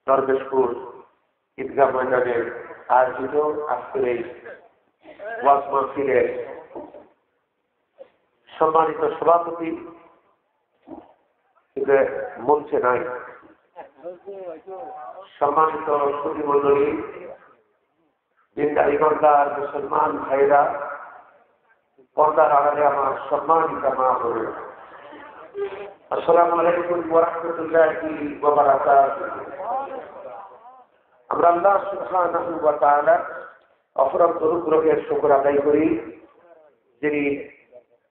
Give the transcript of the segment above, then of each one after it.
দরবেশপুর ঈদগাহ ময়দানে আয়োজিত আজকের এই ওয়াজ মাহফিলের সম্মানিত সভাপতি মঞ্চে নাই, সম্মানিত সুধীমণ্ডলী, দিনদারি পর্দার মুসলমান ভাইরা, পর্দার আড়ালে আমার সম্মানিতা মা বোনেরা, আসসালামু আলাইকুম ওয়া রাহমাতুল্লাহি ওয়া বারাকাতুহু। আমরা আল্লাহ সুবহানাহু ওয়া তাআলা অপরন্ত অনুগ্রহের শুকর আদায় করি, যিনি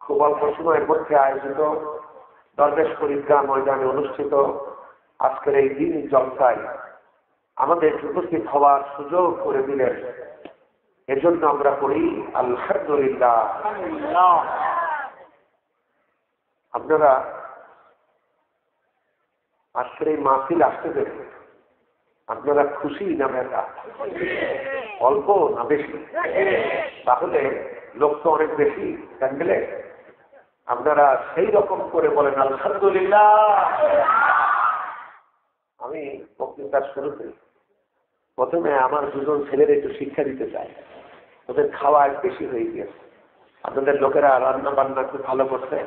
খুব অল্প সময়ের মধ্যে আয়োজিত দরবেশপুর ঈদগাহ ময়দানে অনুষ্ঠিত আজকের এই দিন জলসায় আমাদের উপস্থিত হওয়ার সুযোগ করে দিলেন। এজন্য আমরা পড়ি আলহামদুলিল্লাহ। আপনারা আজকের এই মাহফিল আসতে দেবেন, আপনারা খুশি না বেটা, অল্প না বেশি? তাহলে লোক তো অনেক বেশি প্যান্ডেলে, আপনারা সেই রকম করে বলেন আলহামদুলিল্লাহ। আমি বক্তৃতার শুরুতে প্রথমে আমার দুজন ছেলের একটু শিক্ষা দিতে চাই। ওদের খাওয়া বেশি হয়ে গিয়েছে, আপনাদের লোকেরা রান্না বান্না খুব ভালো করছে,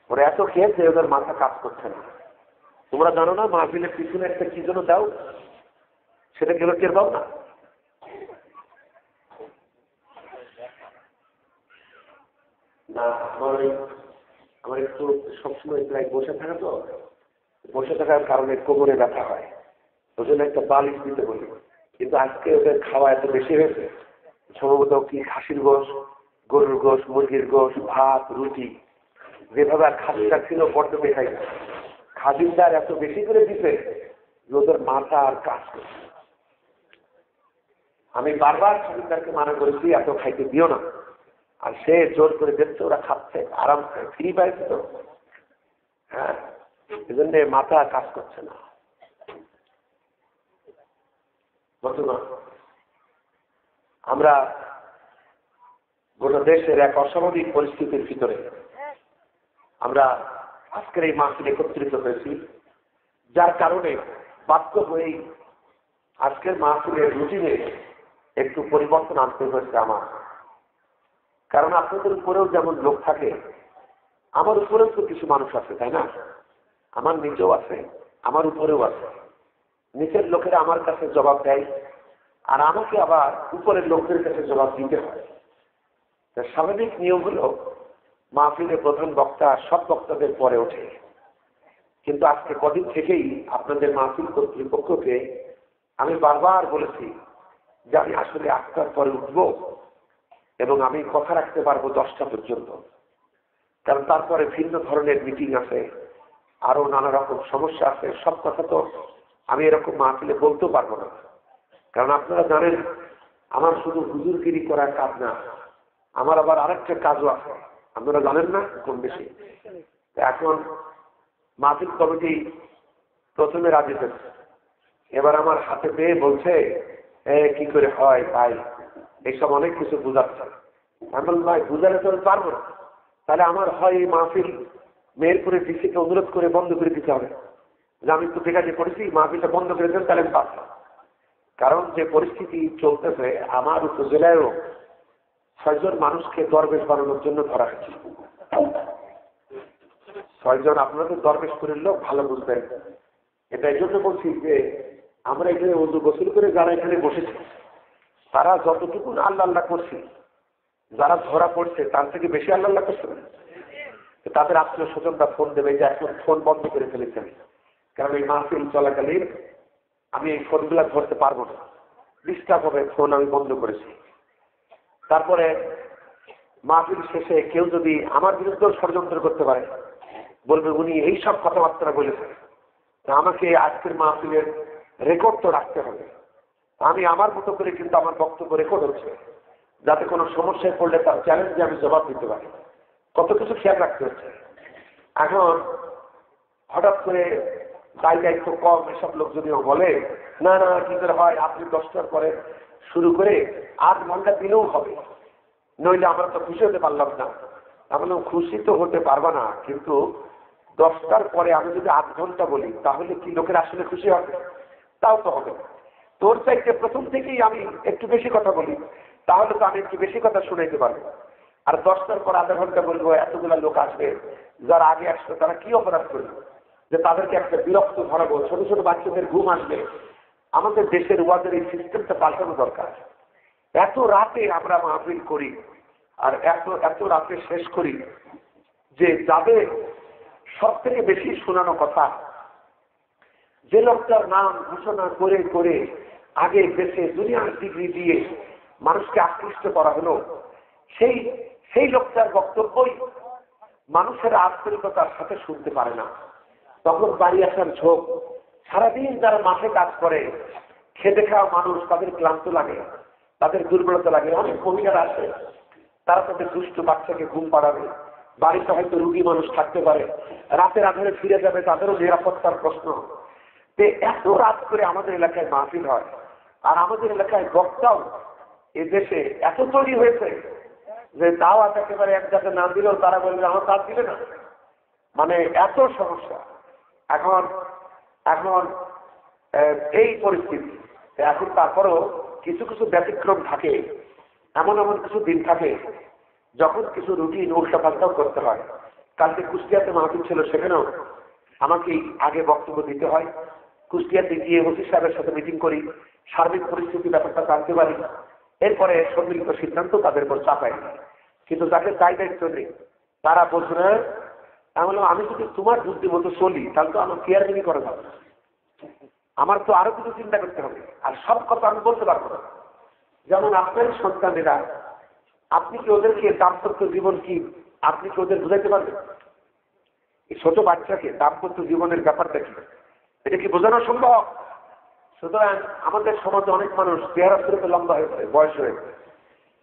ওরা এত খেয়েছে ওদের মাথা কাজ করছে না। তোমরা জানো না মাহফিলের পিছনে একটা কি জন্য দাও, সেটা কেন টের পাও না? না, আমার একটু সবসময় প্রায় বসে থাকা, তো বসে থাকার কারণে কোমরে ব্যথা হয়, ওই জন্য একটা বালিশ দিতে বলি। কিন্তু আজকে ওদের খাওয়া এত বেশি হয়েছে, সম্ভবত কি খাসির গোশ, গরুর গোশ, মুরগির গোশ, ভাত, রুটি, যেভাবে আর খাসিটা ছিল বড্ড দেখাই না, খাদিমদার এত বেশি করে দিতে ওদের মাথা আর কাজ করছে। আমি বারবার খাদিমদারকে মানা করেছি এত খাইতে দিও না, আর সে জোর করে দিচ্ছে, ওরা খাচ্ছে আরাম করে, ফ্রি পাইছে তো। হ্যাঁ, এজন্য মাথা কাজ করছে না। আমরা গোটা দেশের এক অস্বাভাবিক পরিস্থিতির ভিতরে আমরা আজকের এই মাহফিলে একত্রিত হয়েছি, যার কারণে বাধ্য হয়েই আজকের মাহফিলের রুটিনে একটু পরিবর্তন আনতে হয়েছে আমার। কারণ আপনাদের উপরেও যেমন লোক থাকে, আমার উপরেও তো কিছু মানুষ আছে, তাই না? আমার নিচেও আছে, আমার উপরেও আছে। নিচের লোকেরা আমার কাছে জবাব দেয়, আর আমাকে আবার উপরের লোকদের কাছে জবাব দিতে হয়। স্বাভাবিক নিয়ম হলো মাহফিলে প্রধান বক্তা সব বক্তাদের পরে ওঠে, কিন্তু আজকে কদিন থেকেই আপনাদের মাহফিল কর্তৃপক্ষকে আমি বারবার বলেছি যে আমি আসলে 8টার পরে উঠবো এবং আমি কথা রাখতে পারবো 10টা পর্যন্ত, কারণ তারপরে ভিন্ন ধরনের মিটিং আছে, আরো নানা রকম সমস্যা আছে। সব কথা তো আমি এরকম মাহফিলে বলতেও পারবো না, কারণ আপনারা জানেন আমার শুধু হুজুরগিরি করার কাজ না, আমার আবার আরেকটা কাজও আছে, আপনারা জানেন না কম বেশি। এখন মাহফিল কমিটি প্রথমে রাজি হয়েছে, এবার আমার হাতে পেয়ে বলছে কি করে হয় ভাই, এইসব অনেক কিছু বুঝাচ্ছে। আমি বললাম ভাই বুঝালে তো আমি পারবো না, তাহলে আমার হয় এই মাহফিল মেহেরপুরের ডিসিকে অনুরোধ করে বন্ধ করে দিতে হবে, যে আমি তো ঠিকাছে করেছি, মাহফিলটা বন্ধ করে দেন, তাহলে আমি পারবো। কারণ যে পরিস্থিতি চলতেছে, আমার উপজেলায়ও 6 জন মানুষকে দরবেশ বানানোর জন্য ধরা হয়েছে। 6 জন, আপনাদের দরবেশপুরের লোক ভালো বুঝবেন। এটা এই জন্য বলছি যে আমরা এখানে ওযু গোসল করে যারা এখানে বসেছি, তারা যতটুকু আল্লাহ আল্লাহ করছে, যারা ধরা পড়ছে তার থেকে বেশি আল্লাহ আল্লাহ করছে না। তাদের আত্মীয় স্বজনরা ফোন দেবে যে এখন ফোন বন্ধ করে ফেলেছেন, কারণ এই মাহফিল চলাকালীন আমি এই ফোনগুলা ধরতে পারবো না, ডিস্টার্ব হবে, ফোন আমি বন্ধ করেছি। তারপরে মাহফিল শেষে কেউ যদি আমার বিরুদ্ধেও ষড়যন্ত্র করতে পারে, বলবে উনি এই সব কথাবার্তা বলেছেন, আমাকে আজকের মাহফিলের রেকর্ড তো রাখতে হবে। আমি আমার মতো করে কিন্তু আমার বক্তব্য রেকর্ড হচ্ছে, যাতে কোনো সমস্যায় পড়লে তার চ্যালেঞ্জে আমি জবাব দিতে পারি। কত কিছু খেয়াল রাখতে হচ্ছে। এখন হঠাৎ করে দায় দায়িত্ব কম এসব লোক যদি বলে না না কি করে হয়, আপনি 10টার পরে শুরু করে 8 ঘন্টা দিলেও হবে, নইলে আমরা তো খুশি হতে পারলাম না। আমি বললাম খুশি তো হতে পারবা না, কিন্তু 10টার পরে আমি যদি 8 ঘন্টা বলি তাহলে কি লোকের আসলে খুশি হবে? তাও তো হবে। তোর চাইতে প্রথম থেকেই আমি একটু বেশি কথা বলি, তাহলে তো আমি একটু বেশি কথা শুনাইতে পারবো। আর 10টার পর আধা ঘন্টা বলবো, এতগুলা লোক আসবে, যারা আগে আসবে তারা কি অপরাধ করবে যে তাদেরকে একটা বিরক্ত ধরাবো, ছোট ছোট বাচ্চাদের ঘুম আসবে। আমাদের দেশের ওয়াজের এই সিস্টেমটা পাল্টানো দরকার। এত রাতে আমরা মাহফিল করি, আর এত রাতে শেষ করি, যে যাদের সব থেকে বেশি শোনানো কথা, যে লোকটার নাম ঘোষণা করে করে আগে দেশে দুনিয়ার ডিগ্রি দিয়ে মানুষকে আকৃষ্ট করা হলো, সেই লোকটার বক্তব্যই মানুষের আন্তরিকতার সাথে শুনতে পারে না। তখন বাড়ি আসার ঝোঁক, সারাদিন যারা মাঠে কাজ করে, খেটে খাওয়া মানুষ, তাদের ক্লান্ত লাগে, তাদের দুর্বলতা লাগে। অনেক মহিলারা আছে, তারা তাদের দুষ্ট বাচ্চাকে ঘুম পাড়াবে, বাড়িতে হয়তো রুগী মানুষ থাকতে পারে, রাতের আধারে ফিরে যাবে, তাদেরও নিরাপত্তার প্রশ্ন। এত রাত করে আমাদের এলাকায় মাহফিল হয়, আর আমাদের এলাকায় বক্তাও এ দেশে এত তৈরি হয়েছে যে দাওয়াত একেবারে এক জায়গায় না দিলেও তারা বলবে আমার কাজ দিলে না। মানে এত সমস্যা এখন এখন এই পরিস্থিতি। এখন তারপরও কিছু কিছু ব্যতিক্রম থাকে, এমন এমন কিছু দিন থাকে যখন কিছু রুটিন উল্টা পাল্টাও করতে হয়। কালকে কুষ্টিয়াতে মাহফিল ছিল, সেখানেও আমাকে আগে বক্তব্য দিতে হয়। কুষ্টিয়াতে গিয়ে ওসি সাহেবের সাথে মিটিং করি, সার্বিক পরিস্থিতি ব্যাপারটা জানতে পারি, এরপরে সম্মিলিত সিদ্ধান্ত তাদের উপর চাপাই। কিন্তু যাকে দায় দায়িত্ব নেই তারা বলছে না। আমি যদি তোমার বুদ্ধি মতো চলি, তাহলে তো আমার কেয়ারগিরি করা যাবে না, আমার তো আরো কিছু চিন্তা করতে হবে, আর সব কথা আমি বলতে পারবো না। যেমন আপনার সন্তানেরা, আপনি কি ওদেরকে দাম্পত্য জীবন কি আপনি কি ওদের বুঝাইতে পারবেন? এই ছোট বাচ্চাকে দাম্পত্য জীবনের ব্যাপারটা কি, এটা কি বোঝানো সম্ভব? সুতরাং আমাদের সমাজে অনেক মানুষ 73 লম্বা হয়েছে, বয়স হয়েছে,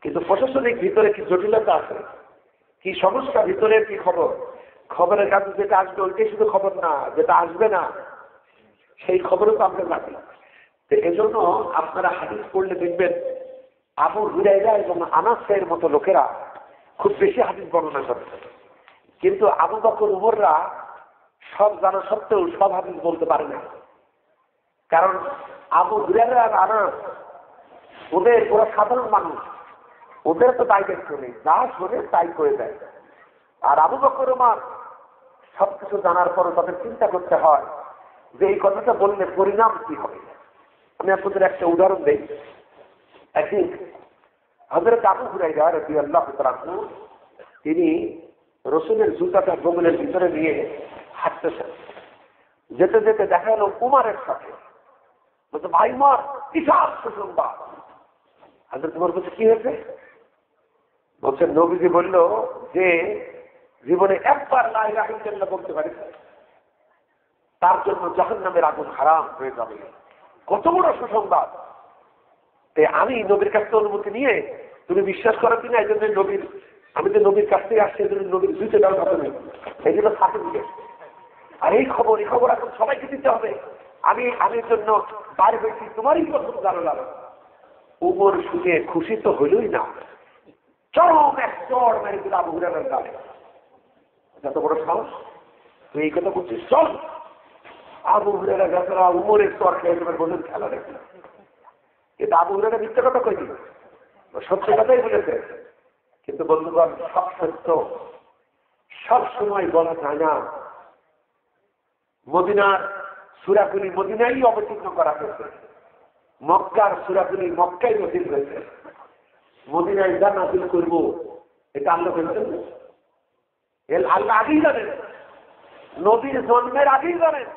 কিন্তু প্রশাসনিক ভিতরে কি জটিলতা আছে, কি সমস্যা, ভিতরের কি খবর, খবরের কাছে যেটা আসবে ওইটাই শুধু খবর না, যেটা আসবে না সেই খবরও তো আমরা জানি। তো এজন্য আপনারা হাদিস পড়লে দেখবেন আবু হুরায়রা এবং আনাসের মতো লোকেরা খুব বেশি হাদিস বর্ণনা করছে, কিন্তু আবু বকর উমররা সব জানা সত্ত্বেও সব হাদিস বলতে পারে না। কারণ আবু হুরায়রা আর আনাস ওরা সাধারণ মানুষ, ওদের তো দায় দায়িত্ব নেই, যা শোনে তাই করে দেয়। আর আবু বকর উমর সবকিছু জানার পরও তাদের চিন্তা করতে হয় যে এই কথাটা বললে পরিণাম কি হবে। আমি আপনাদের একটা উদাহরণ দেই। একদিন হযরত আবু হুরায়রা রাদিয়াল্লাহু তাআলা তিনি রসুলের জুতাটা জঙ্গলের ভিতরে নিয়ে হাঁটতেছেন। যেতে যেতে দেখা গেল উমারের সাথে। বলছে, ভাই উমর, বিশাল সুসংবাদ। হযরত উমর বলছে, কি হয়েছে? বলছে, নবীজি বলল যে জীবনে একবার লা ইলাহা ইল্লাল্লাহ বলতে পারে তার জন্য জাহান্নামের আগুন হারাম হয়ে যাবে। কত বড় সুসংবাদ! আমি নবীর কাছ থেকে অনুমতি নিয়ে, তুমি বিশ্বাস করো কিনা, এই জন্য আমি যে নবীর কাছ থেকে আসছি, এই জন্য নবীর দুইটা দেওয়ার কথা নেই, এই জন্য সার্টিফিকেট। আর এই খবর এখন সবাইকে দিতে হবে। আমি এর জন্য বাইরে হয়েছি, তোমারই প্রথম জানো। উমর শুনে খুশি তো হইলই না, চরম এক চড় মেরে দিল আবু হুরায়রার গালে। যত বড় সাহস, তুই এই কথা বলছিস, চল। আবু হুরায়রা বেচারা উমরের চর খেয়ে তোমার বললেন খেলা দেখি। কিন্তু আবু হুরায়রা মিথ্যা কথা কই দিল, সত্য কথাই বলেছে। কিন্তু বন্ধুগণ, সব সত্য সব সময় বলা যায় না। মদিনার সূরাগুলি মদিনায় অবতীর্ণ করা হয়েছে, মক্কার সূরাগুলি মক্কায় নাযিল হয়েছে। মদিনায় যা নাযিল করবো এটা আল্লাহ বলছেন, আল্লাহ আগেই জানেন, নবীর জন্মের আগেই জানেন।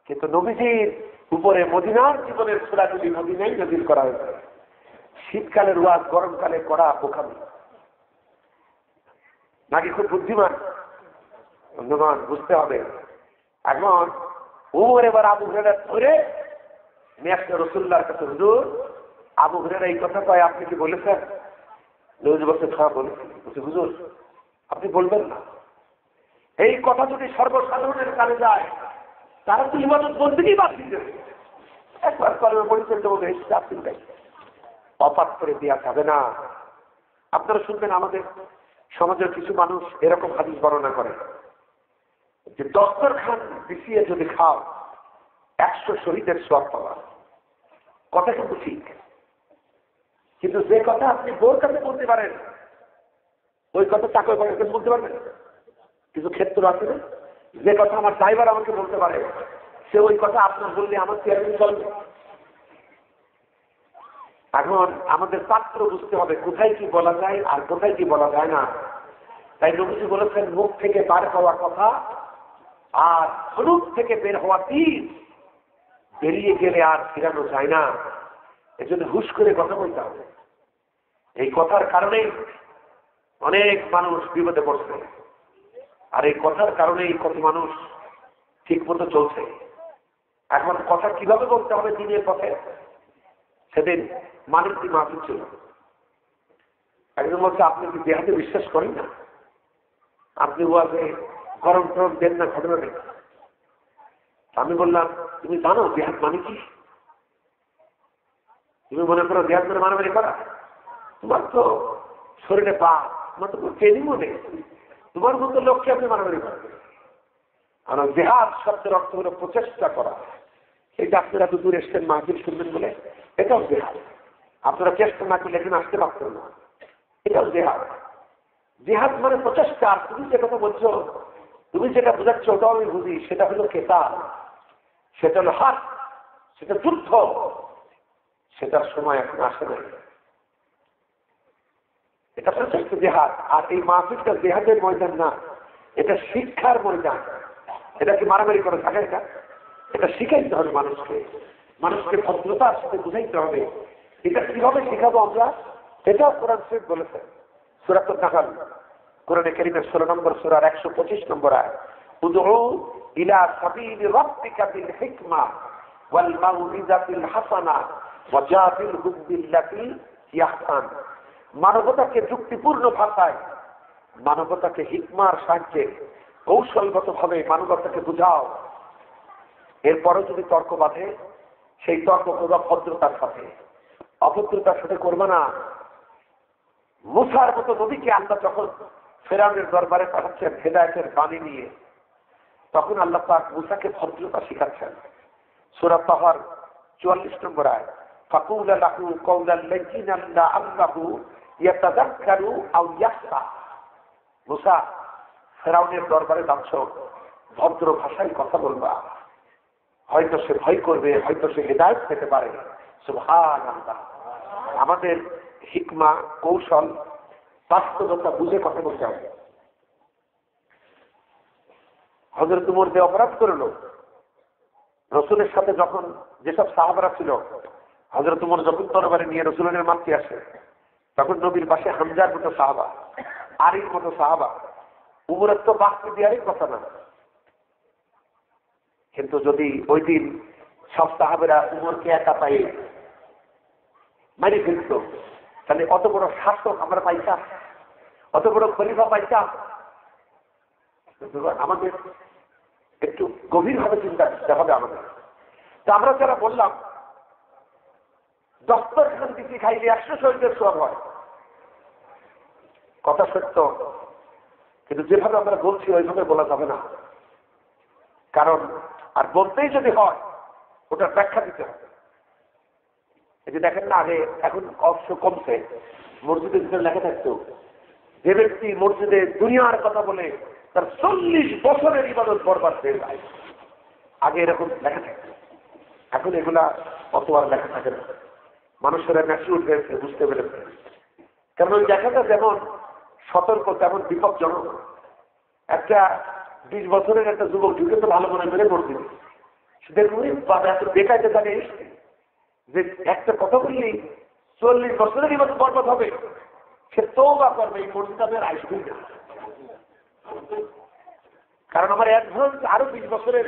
কিন্তু নবীজির উপরে মদিনার জীবনের সূরাগুলি মদিনায় নাযিল করা হয়েছে। শীতকালের ওয়াজ গরমকালে করা বোকামি নাকি খুব বুদ্ধিমান? বন্ধুগণ, বুঝতে হবে। এখন উমর এবার আবু হুরায়রা ধরে নিয়ে আসছে রাসূলুল্লাহর কাছে। হুজুর, আবু হুরায়রা এই কথা কয়, আপনি কি বলেছেন? নবী বলছে, হ্যাঁ বলেছি। বলছে, হুজুর আপনি বলবেন না, এই কথা যদি সর্বসাধারণের কানে যায় তারা তো ইবাদত বন্দেগী বাদ দিয়ে দেবে। একবার কলমে পরিচয় দেবো, অপাত করে দেওয়া যাবে না। আপনারা শুনবেন, আমাদের সমাজের কিছু মানুষ এরকম হাদিস বর্ণনা করে যে দস্তরখান বিছিয়ে যদি খাও, 100 শহীদের সওয়াব পাওয়া। কথা কিন্তু ঠিক, কিন্তু যে কথা আপনি বোর কাছে বলতে পারেন ওই কথা চাকর কাছে বলতে পারবেন? কিছু ক্ষেত্র আছে না, যে কথা আমার ড্রাইভার আমাকে বলতে পারে সে ওই কথা আপনার বললে আমার চেয়ারম্যান চলবে। এখন আমাদের পাত্র বুঝতে হবে কোথায় কি বলা যায় আর কোথায় কি বলা যায় না। তাই নবীজি বলেছেন, মুখ থেকে বার হওয়া কথা আর হলুদ থেকে বের হওয়া তীর বেরিয়ে গেলে আর ফিরানো যায় না। এজন্য হুশ করে কথা বলতে হবে। এই কথার কারণেই অনেক মানুষ বিপদে পড়ছে, আর এই কথার কারণেই কত মানুষ ঠিক মতো চলছে। এখন কথা কিভাবে বলতে হবে দিনের পথে, সেদিন মালিকটি মাহফিল ছিল। একজন বলছে, আপনি কি দেহাতে বিশ্বাস করেন না? আপনি ওয়াজে গরম টরম দেন না, ঘটনা নেই। আমি বললাম, তুমি জানো দেহাত মানে কি? তুমি মনে করো দেহাত মানে মারামারি করা? তোমার তো শরীরে পা, তোমার তো ট্রেনিংও নেই, তোমার মতো লোককে আপনি মারামারি করবেন। কারণ জেহাদ শব্দের অর্থ হলো প্রচেষ্টা করা। এটা আপনারা তো দূর এসছেন মাহফিল শুনবেন বলে, এটাও জেহাদ। আপনারা চেষ্টা না করলে এখানে আসতে পারতেন না, এটাও জেহাদ। জেহাদ মানে প্রচেষ্টা। আর তুমি যে কথা বলছো, তুমি যেটা বোঝাচ্ছ ওটাও আমি বুঝি, সেটা হলো কেতাল, সেটা হলো হাত, সেটা যুদ্ধ। সেটার সময় এখন আসে নাই। এটা প্রচেষ্টা জেহাদ। আর এই মাহফিলটা জেহাদের ময়দান না, এটা শিক্ষার ময়দান। এটা কি মারামারি করে থাকে? এটা শিখাইতে হবে মানুষকে, মানুষকে ভদ্রতার সাথে বুঝাইতে হবে। এটা কিভাবে শিখাবো আমরা, এটাও কোরআন শরীফ বলেছেন। সূরাতুন নাহল, কোরআনে কারীমের 16 নম্বর সূরার 125 নম্বর আয়াত, উদউ ইলা সাবিলি রাব্বিকা বিল হিকমা ওয়াল মাউইযাতিল হাসানা ওয়াজাদিলহুম বিল্লাতী হিয়া আহসান। মানবতাকে যুক্তিপূর্ণ ভাষায়, মানবতাকে হিকমার সাহায্যে কৌশলগতভাবে মানবতাকে বুঝাও। এরপরে যদি তর্ক বাঁধে, সেই তর্ক করবা ভদ্রতার সাথে, অভদ্রতার সাথে করবা না। মুসার মতো নবীকে আল্লাহ যখন ফেরাউনের দরবারে পাঠাচ্ছেন হেদায়েতের বাণী নিয়ে, তখন আল্লাহ পাক মুসাকে ভদ্রতা শিখাচ্ছেন। সূরা তাহার 44 নম্বর আয়াত, ফাকুলা লাহু কওলান লাযিনান লাআল্লাহু ইয়াতাযাক্কারু আও ইয়াখশা। মুসা, ফেরাউনের দরবারে যাচ্ছ, ভদ্র ভাষায় কথা বলবা, হয়তো সে ভয় করবে, হয়তো সে হেদায়েত পেতে পারে। সুবহানাল্লাহ। আমাদের হিকমা, কৌশল, বাস্তবতা বুঝে কথা বলতে হবে। হযরত উমর যে অপরাধ করলো, রসুলের সাথে যখন যেসব সাহাবারা ছিল, হযরত উমর যখন তরবারি নিয়ে রসুলের মারতে আসে, তখন নবীর পাশে হামজার মতো সাহাবা, আলীর মতো সাহাবা। উমরের তো বাঁচতে দেওয়ারই কথা না। কিন্তু যদি ওই দিন সব সাহাবেরা উমরকে একা পাই মারি ফেলত, তাহলে অত বড় শাসক আমরা পাইতাম, অত বড় খলিফা পাইতাম। আমাদের একটু গভীরভাবে চিন্তা করতে হবে আমাদের। তা আমরা যারা বললাম দস্তরখান দিকে খাইলে 100 শহীদের সওয়াব হয়, কথা সত্য, কিন্তু যেভাবে আমরা বলছি ওইভাবে বলা যাবে না। কারণ আর বলতেই যদি হয়, ওটার ব্যাখ্যা দিতে হবে। এই যে দেখেন না, আগে এখন অবশ্য কমছে, মসজিদের ভিতরে লেখা থাকতো, যে ব্যক্তি মসজিদে দুনিয়ার কথা বলে তার 40 বছরের ইবাদত বরবাদ হয়ে যায়। আগে এরকম লেখা থাকতো, এখন এগুলা অত আর লেখা থাকে না। মানুষেরা ম্যাচিউর হয়েছে, বুঝতে পেরেছে। কারণ ওই লেখাটা যেমন সতর্ক তেমন বিপজ্জনক। একটা 20 বছরের একটা যুবক ঢুকে তো ভালো মনে করে মসজিদে, দেখুন এত বেকাইতে থাকে যে একটা কথা বললেই 40 বছরের ইবাদত বরবাদ হবে, সে তওবা করবে, এই মসজিদে আমি আর আসবেই না। কারণ আমার অ্যাডভান্স আরো 20 বছরের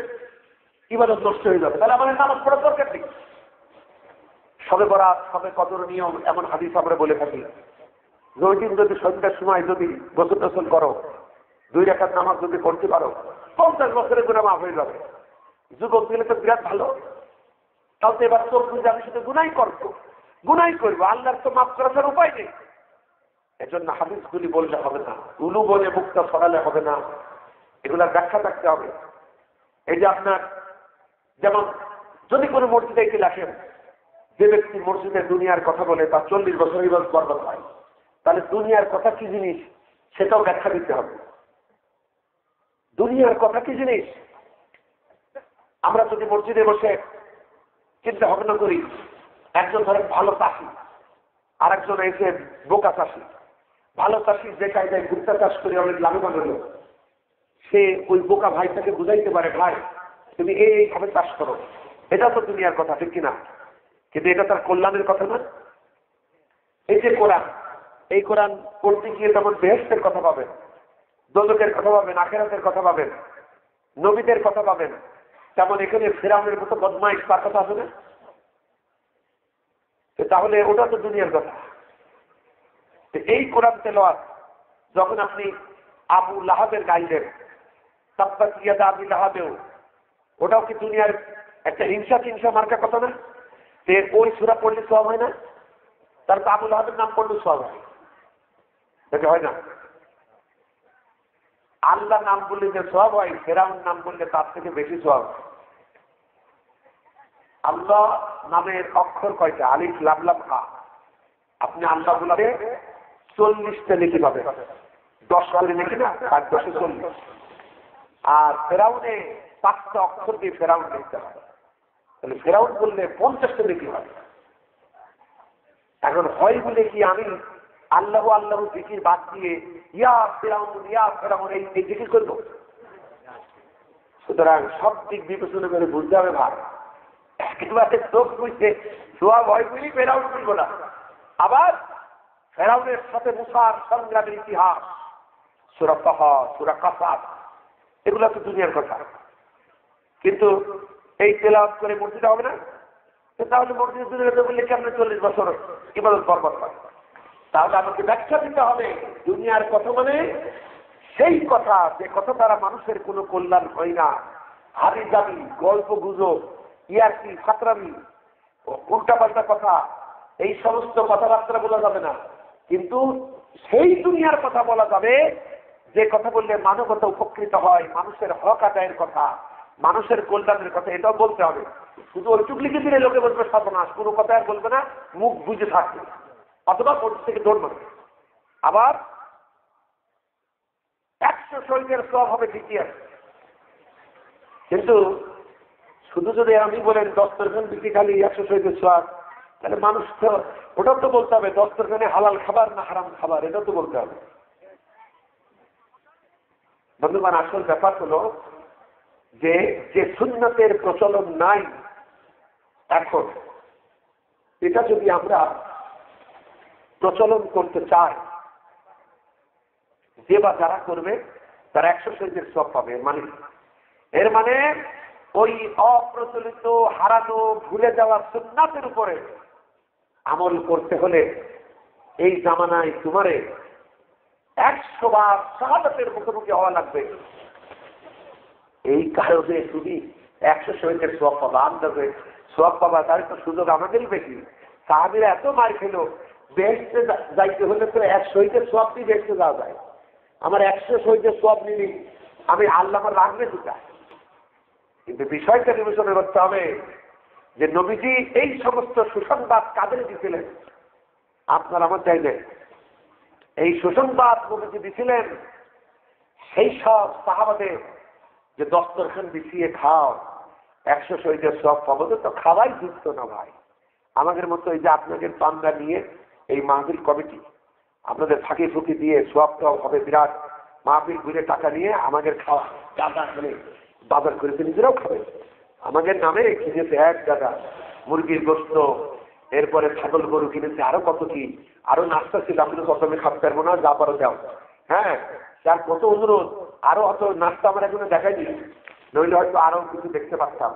ইবাদত নষ্ট হয়ে যাবে, তাহলে আমার নামাজ পড়ার দরকার নেই। সবে বরাত, সবে কদর নিয়ম, এমন হাদিস আমরা বলে থাকি যে ওই দিন যদি সন্ধ্যার সময় যদি গোসল টোসল করো, 2 রাকাত নামাজ যদি পড়তে পারো, 50 বছরের গুনাহ মাফ হয়ে যাবে। যুবক দিলে তো বিরাট ভালো। তাও তো এবার চোখ বুঝে আমি শুধু গুনাই করবো, আল্লাহর তো মাফ করার উপায় নেই। এজন্য হাদিসগুলি বললে হবে না, উলু বলে মুখটা সরালে হবে না, এগুলার ব্যাখ্যা থাকতে হবে। এই যে আপনার যেমন যদি কোনো মসজিদে এসে আসেন, যে ব্যক্তি মসজিদে দুনিয়ার কথা বলে তার 40 বছর ইবাদত বরবাদ হয়, তাহলে দুনিয়ার কথা কি জিনিস সেটাও ব্যাখ্যা দিতে হবে। দুনিয়ার কথা কি জিনিস? আমরা যদি মসজিদে বসে চিন্তা ভাবনা করি, একজন ধরেন ভালো চাষি, আর একজন এসে বোকা চাষি। ভালো চাষি যে কায়দায় ভুট্টা চাষ করে অনেক লাভবান হলো, সে ওই বোকা ভাইটাকে বুঝাইতে পারে, ভাই তুমি এইভাবে চাষ করো, এটা তো দুনিয়ার কথা, ঠিক কিনা? কিন্তু এটা তার কল্যাণের কথা না। এই যে কোরআন, এই কোরআন পড়তে গিয়ে তেমন বেহেশতের কথা পাবেন, দোজখের কথা পাবেন, আখিরাতের কথা পাবেন, নবীদের কথা পাবেন, তেমন এখানে ফিরআউনের মতো বদমাইশ তার কথা আছে না? তাহলে ওটা তো দুনিয়ার কথা। এই কোরআন তেলাওয়াত যখন আপনি আবু লাহাবের গাইলেন, তাব্বাত ইয়াদা আবি লাহাবেও, ওটাও কি দুনিয়ার একটা হিংসা মার্কা কথা না? ওই সূরা পড়লে সওয়াব হয় না? তারপর আবু লাহাবের নাম পড়লে সওয়াব হয়, এটা হয় না? আল্লাহ নাম বললে যে সওয়াব হয়, ফিরআউন নাম বললে তার থেকে বেশি সওয়াব। আল্লাহ নামের অক্ষর কয়টা? আলিফ লাম লাম হা। আপনি আল্লাহ বললে 40টা লিখি পাবেন, 10 করে লিখি না, 1040। আর ফেরাউনে 5টা অক্ষর দিয়ে ফেরাউন লিখতে হয়, তাহলে ফেরাউন বললে 50টা লিখি হয়। এখন হয় বলে কি আমি আল্লাহ আল্লাহ জিকির বাদ দিয়ে ইয়া ফেরাউন এই জিকির করবো? সুতরাং সব দিক বিবেচনা করে বুঝতে হবে ভাই, একেবারে চোখ বুঝতে সোয়া ভয় বুঝি ফেরাউন বলবো না। আবার ফেরাউনের সাথে মুসার সংগ্রামের ইতিহাস, সূরা তাহা, সূরা কাসাস, এগুলো তো দুনিয়ার কথা। কিন্তু এই তেলাওয়াত করে মসজিদে হবে না? তাহলে মসজিদে দুনিয়াতে বললে কেমন 40 বছর ইবাদত বরবাদ হয়? তাহলে আমাকে ব্যাখ্যা দিতে হবে, দুনিয়ার কথা মানে সেই কথা যে কথা দ্বারা মানুষের কোনো কল্যাণ হয় না, হাবি জাবি, গল্প গুজব, ইয়ার্কি, ফাতরামি, উল্টাপাল্টা কথা, এই সমস্ত কথাবার্তা বলা যাবে না। কিন্তু সেই দুনিয়ার কথা বলা যাবে যে কথা বললে মানবতা উপকৃত হয়, মানুষের হক আদায়ের কথা, মানুষের কল্যাণের কথা, এটাও বলতে হবে। শুধু ওইটুক লিখে দিলে লোকে বলবে সর্বনাশ, কোনো কথা আর বলবে না, মুখ বুঝে থাকবে, অথবা কোর্ট থেকে দৌড় মারবে। আবার 100 শহীদের সওয়াব হবে, ঠিকই আছে। কিন্তু শুধু যদি আমি বলেন দস্তরখান বিক্রি খালি 100 শহীদের সওয়াব, তাহলে মানুষ তো ওটাও তো বলতে হবে দস্তরখানে হালাল খাবার না হারাম খাবার, এটাও তো বলতে হবে। বন্ধুগণ, আসল ব্যাপার হলো যে যে সুন্নতের প্রচলন নাই এখন, এটা যদি আমরা প্রচলন করতে চাই, যে বা যারা করবে তারা 100 শহীদের সওয়াব পাবে। এর মানে ওই অপ্রচলিত, হারানো, ভুলে যাওয়া সুন্নাতের উপরে আমল করতে হলে এই জামানায় তোমারে 100 বার শাহাদাতের মুখোমুখি হওয়া লাগবে। এই কারণে তুমি 100 শহীদের সওয়াব পাবা, আন্দাজে সওয়াব পাবা, তার তো সুযোগ আমাদেরই বেশি। সাহাবীরা এত মার খেল, বেহেশতে যাইতে হলে তো 1 শহীদের সওয়াব দিয়ে বেহেশতে যাওয়া যায়। আমার 100 শহীদের সওয়াব নিলি আমি আল্লাহ আমার রাখবে দুটা। কিন্তু বিষয়টা বিবেচনা করতে হবে যে নবীজি এই সমস্ত সুসংবাদ কাদের দিয়েছিলেন? আপনার আমার চাইলে এই সুসংবাদ নবীজি দিয়েছিলেন সেই সব সাহাবাদের যে দস্তরখান বিছিয়ে খাও 100 শহীদের সওয়াব পাবো, তো খাওয়াই যুক্ত না ভাই। আমাদের মতো এই যে আপনাদের পান্দা নিয়ে এই মাহফিল কমিটি আপনাদের ফাঁকি ফুঁকি দিয়ে সওয়াবটাও হবে বিরাট, মাহফিল ঘুরে টাকা নিয়ে আমাদের খাওয়া দাদা মানে বাজার করেছে, নিজেরাও খাবে, আমাদের নামে কিনেছে এক দাদা মুরগির গোস্ত, এরপরে ছাগল গরু কিনেছে, আরো কত কি, আরো নাস্তা ছিল, আমি তো প্রথমে খাতে পারবো না, যা পারো দাও। হ্যাঁ, তার কত অনুরোধ, আরো অত নাস্তা আমার এখনো দেখাইনি, নইলে হয়তো আরো কিছু দেখতে পারতাম।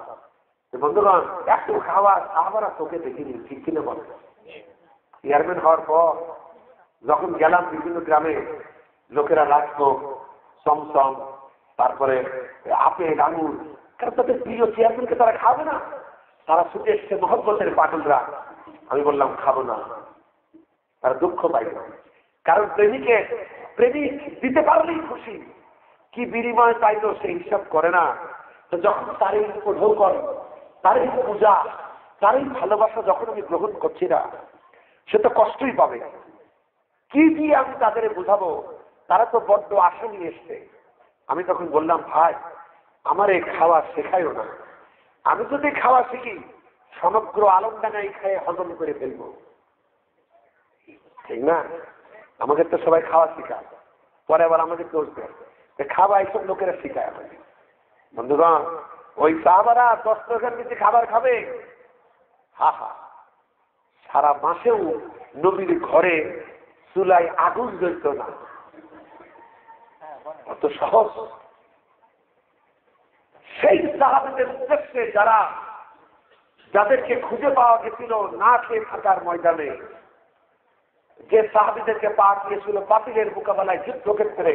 বন্ধুগণ, এত খাওয়া সাহাবারা চোখে দেখিনি, ঠিক কিনে বলে। চেয়ারম্যান হওয়ার পর যখন গেলাম বিভিন্ন গ্রামে, লোকেরা রাখবো চমচম, তারপরে আপেল, আঙুর, কারণ তাদের প্রিয় চেয়ারম্যানকে তারা খাবে না, তারা ছুটে এসছে মহব্বতের পাগলরা। আমি বললাম খাবো না, তারা দুঃখ পাইল, কারণ প্রেমিক দিতে পারলেই খুশি, কি বিনিময় পাইলো সেই হিসাব করে না। তো যখন তার এই উপর ঢোল করে, তার এই পূজা, তার এই ভালোবাসা যখন আমি গ্রহণ করছি না, সে তো কষ্টই পাবে। কি দিয়ে আমি তাদের বোঝাবো? তারা তো বড্ড আশা নিয়ে এসছে। আমি তখন বললাম, ভাই আমার এই খাওয়া শেখায়ও না। আমি যদি খাওয়া শিখি সমগ্র আলমডাঙ্গাই খেয়ে হজম করে ফেলবো, ঠিক না? আমাদের তো সবাই খাওয়া শিখায়, পরে আবার আমাদের দোষ দেয় খাওয়া এইসব লোকেরা শিখায় আমাদের। বন্ধুগণ, ওই সাহাবারা 10 টাকার নিচে খাবার খাবে? হা হা, সারা মাসেও নবীর ঘরে চুলায় আগুন জ্বলত না, অত সহজ। সেই সাহাবাদের উদ্দেশ্যে যাদেরকে খুঁজে পাওয়া গেছিল না খেয়ে থাকার ময়দানে, যে সাহাবীদেরকে পাওয়া গিয়েছিল বাতিলের মোকাবেলায় যুদ্ধক্ষেত্রে,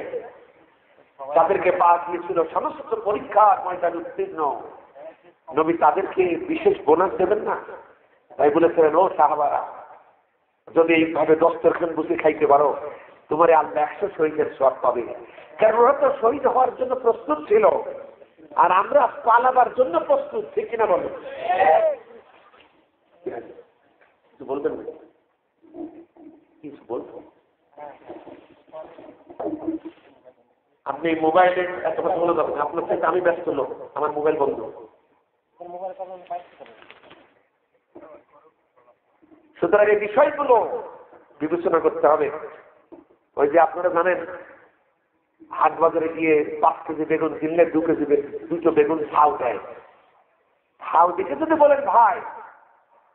তাদেরকে পাওয়া গিয়েছিল সমস্ত পরীক্ষার ময়দানে উত্তীর্ণ, নবী তাদেরকে বিশেষ বোনাস দেবেন না? তাই বলেছিলেন, ও সাহাবারা, যদি এইভাবে দস্তরখান বসে খাইতে পারো, তোমার আল্লাহ 100 শহীদের সওয়াব পাবে। কারণ ওরা তো শহীদ হওয়ার জন্য প্রস্তুত ছিল, আর আমরা পালাবার জন্য প্রস্তুত, ঠিক কিনা বলো? কিছু বলবেন না? কিছু বলবো? আপনি মোবাইলে এত কথা বলে যাবেন, আপনার থেকে আমি ব্যস্ত লোক, আমার মোবাইল বন্ধ। সুতরাং এই বিষয়গুলো বিবেচনা করতে হবে। ওই যে আপনারা জানেন, হাট বাজারে গিয়ে 5 কেজি বেগুন কিনলে 2 বেগুন ফাউ দেয়। ফাউ দেখে যদি বলেন, ভাই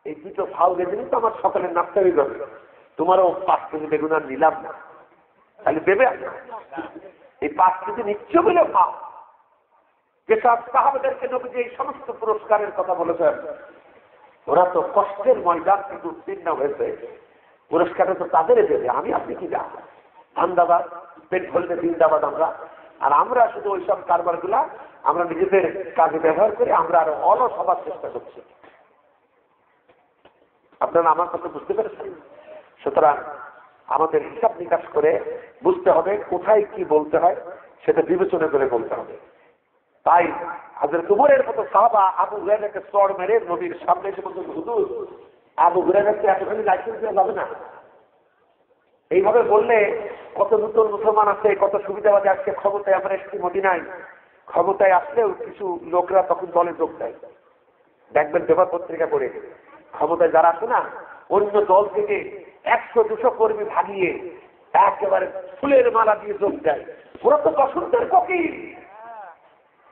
এই 2 ফাউ বেগুন তো আমার সকালের নাস্তা হয়ে যাবে, তোমারও 5 কেজি বেগুন আর নিলাম না, তাহলে দেবে? এই 5 কেজি নিচ্ছে বলে ফাউ। যেসব সাহাবাদেরকে নবীজি এই সমস্ত পুরস্কারের কথা বলেছেন, ওরা তো কষ্টের ময়দান থেকে উত্তীর্ণ হয়েছে, পুরস্কারে তো তাদের দেবে, আমি আপনি কি যা ধান্দাবাদ, পেট ভরলে জিন্দাবাদ আমরা। আর আমরা শুধু ওইসব কারবার গুলা আমরা নিজেদের কাজে ব্যবহার করে আমরা আরো অলস হবার চেষ্টা করছি। আপনারা আমার কথা বুঝতে পেরেছেন? সুতরাং আমাদের হিসাব নিকাশ করে বুঝতে হবে কোথায় কি বলতে হয়, সেটা বিবেচনা করে বলতে হবে। তাই হযরত উমরের মতো সাহাবা আবু হুরায়রাকে চড় মেরে নবীর সামনে এসে বলতেন, হুজুর আবু হুরায়রাকে এতখানি লাইসেন্স দেওয়া যাবে না। এইভাবে বললে কত নতুন মুসলমান আছে, কত সুবিধাবাদী আজকে ক্ষমতায় আমরা এসেছি মদিনায়, ক্ষমতায় আসলেও কিছু লোকরা তখন দলে যোগ দেয়। দেখবেন পেপার পত্রিকা করে ক্ষমতায় যারা আছে না, অন্য দল থেকে 100-200 কর্মী ভাগিয়ে একেবারে ফুলের মালা দিয়ে যোগ দেয়। ওরা তো দশরথের ফকির,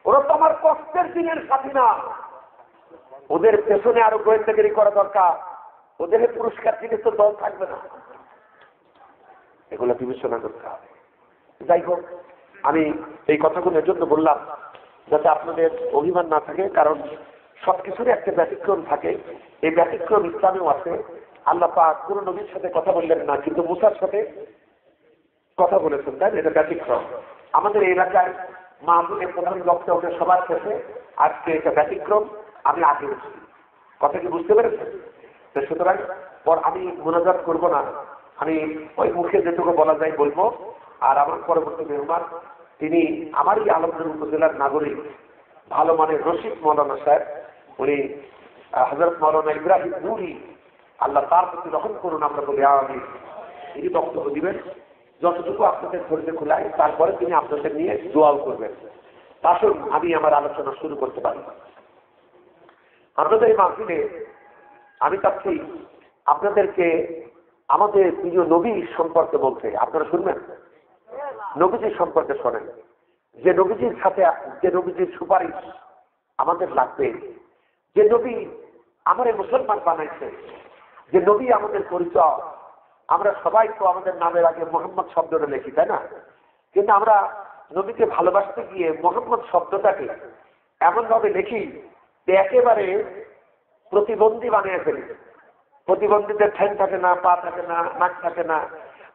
ওরা তো আমার কষ্টের দিনের সাথী না। ওদের পেছনে আরো গোয়েন্দাগিরি করা দরকার, ওদের পুরস্কার দিলে তো দল থাকবে না। এগুলো বিবেচনা করতে হবে। যাই হোক, আমি এই কথাগুলো এর জন্য বললাম যাতে আপনাদের অভিমান না থাকে, কারণ সবকিছুরই একটা ব্যতিক্রম থাকে। এই ব্যতিক্রম ইসলামেও আছে। আল্লাহ পাক কোন নবীর সাথে কথা বললেন না, কিন্তু মুসার সাথে কথা বলেছেন, তাই এটা ব্যতিক্রম। আমাদের এই এলাকায় মাহফিলের প্রধান লক্ষ্য ওঠে সবার শেষে, আজকে এটা ব্যতিক্রম, আমি আগে উঠছি। কথা কি বুঝতে পেরেছেন? সুতরাং আমি মোনাজাত করবো না, আমি ওই মুখে যেটুকু বলা যায় বলবো। আর আমার পরবর্তী মেহমান, তিনি আমারই আলমগীর উপজেলার নাগরিক, ভালো মানের রশিদ মৌলানা সাহেব, উনি হযরত মৌলানা ইব্রাহিম নুরি, আল্লাহ তার প্রতি রহম করুন, আমরা বলি আমিন। তিনি বক্তব্য দিবেন, যতটুকু আপনাদের ধৈর্য খোলায়, তারপরে তিনি আপনাদের নিয়ে দোয়াও করবেন। আসুন আমি আমার আলোচনা শুরু করতে পারি। আপনাদের এই মাহফিলে আমি চাচ্ছি আপনাদেরকে আমাদের প্রিয় নবী সম্পর্কে বলতে। আপনারা শুনবেন, নবীজির সম্পর্কে শোনেন, যে নবীজির সাথে, যে নবীজির সুপারিশ আমাদের লাগবে, যে নবী আমাদের মুসলমান বানাইছে, যে নবী আমাদের পরিচয়। আমরা সবাই তো আমাদের নামের আগে মোহাম্মদ শব্দটা লিখি, তাই না? কিন্তু আমরা নবীকে ভালোবাসতে গিয়ে মোহাম্মদ শব্দটাকে এমন ভাবে লিখি যে একেবারে প্রতিবন্ধী বানিয়ে ফেলি। প্রতিবন্ধীদের ঠ্যাং থাকে না, পা থাকে না, নাক থাকে না।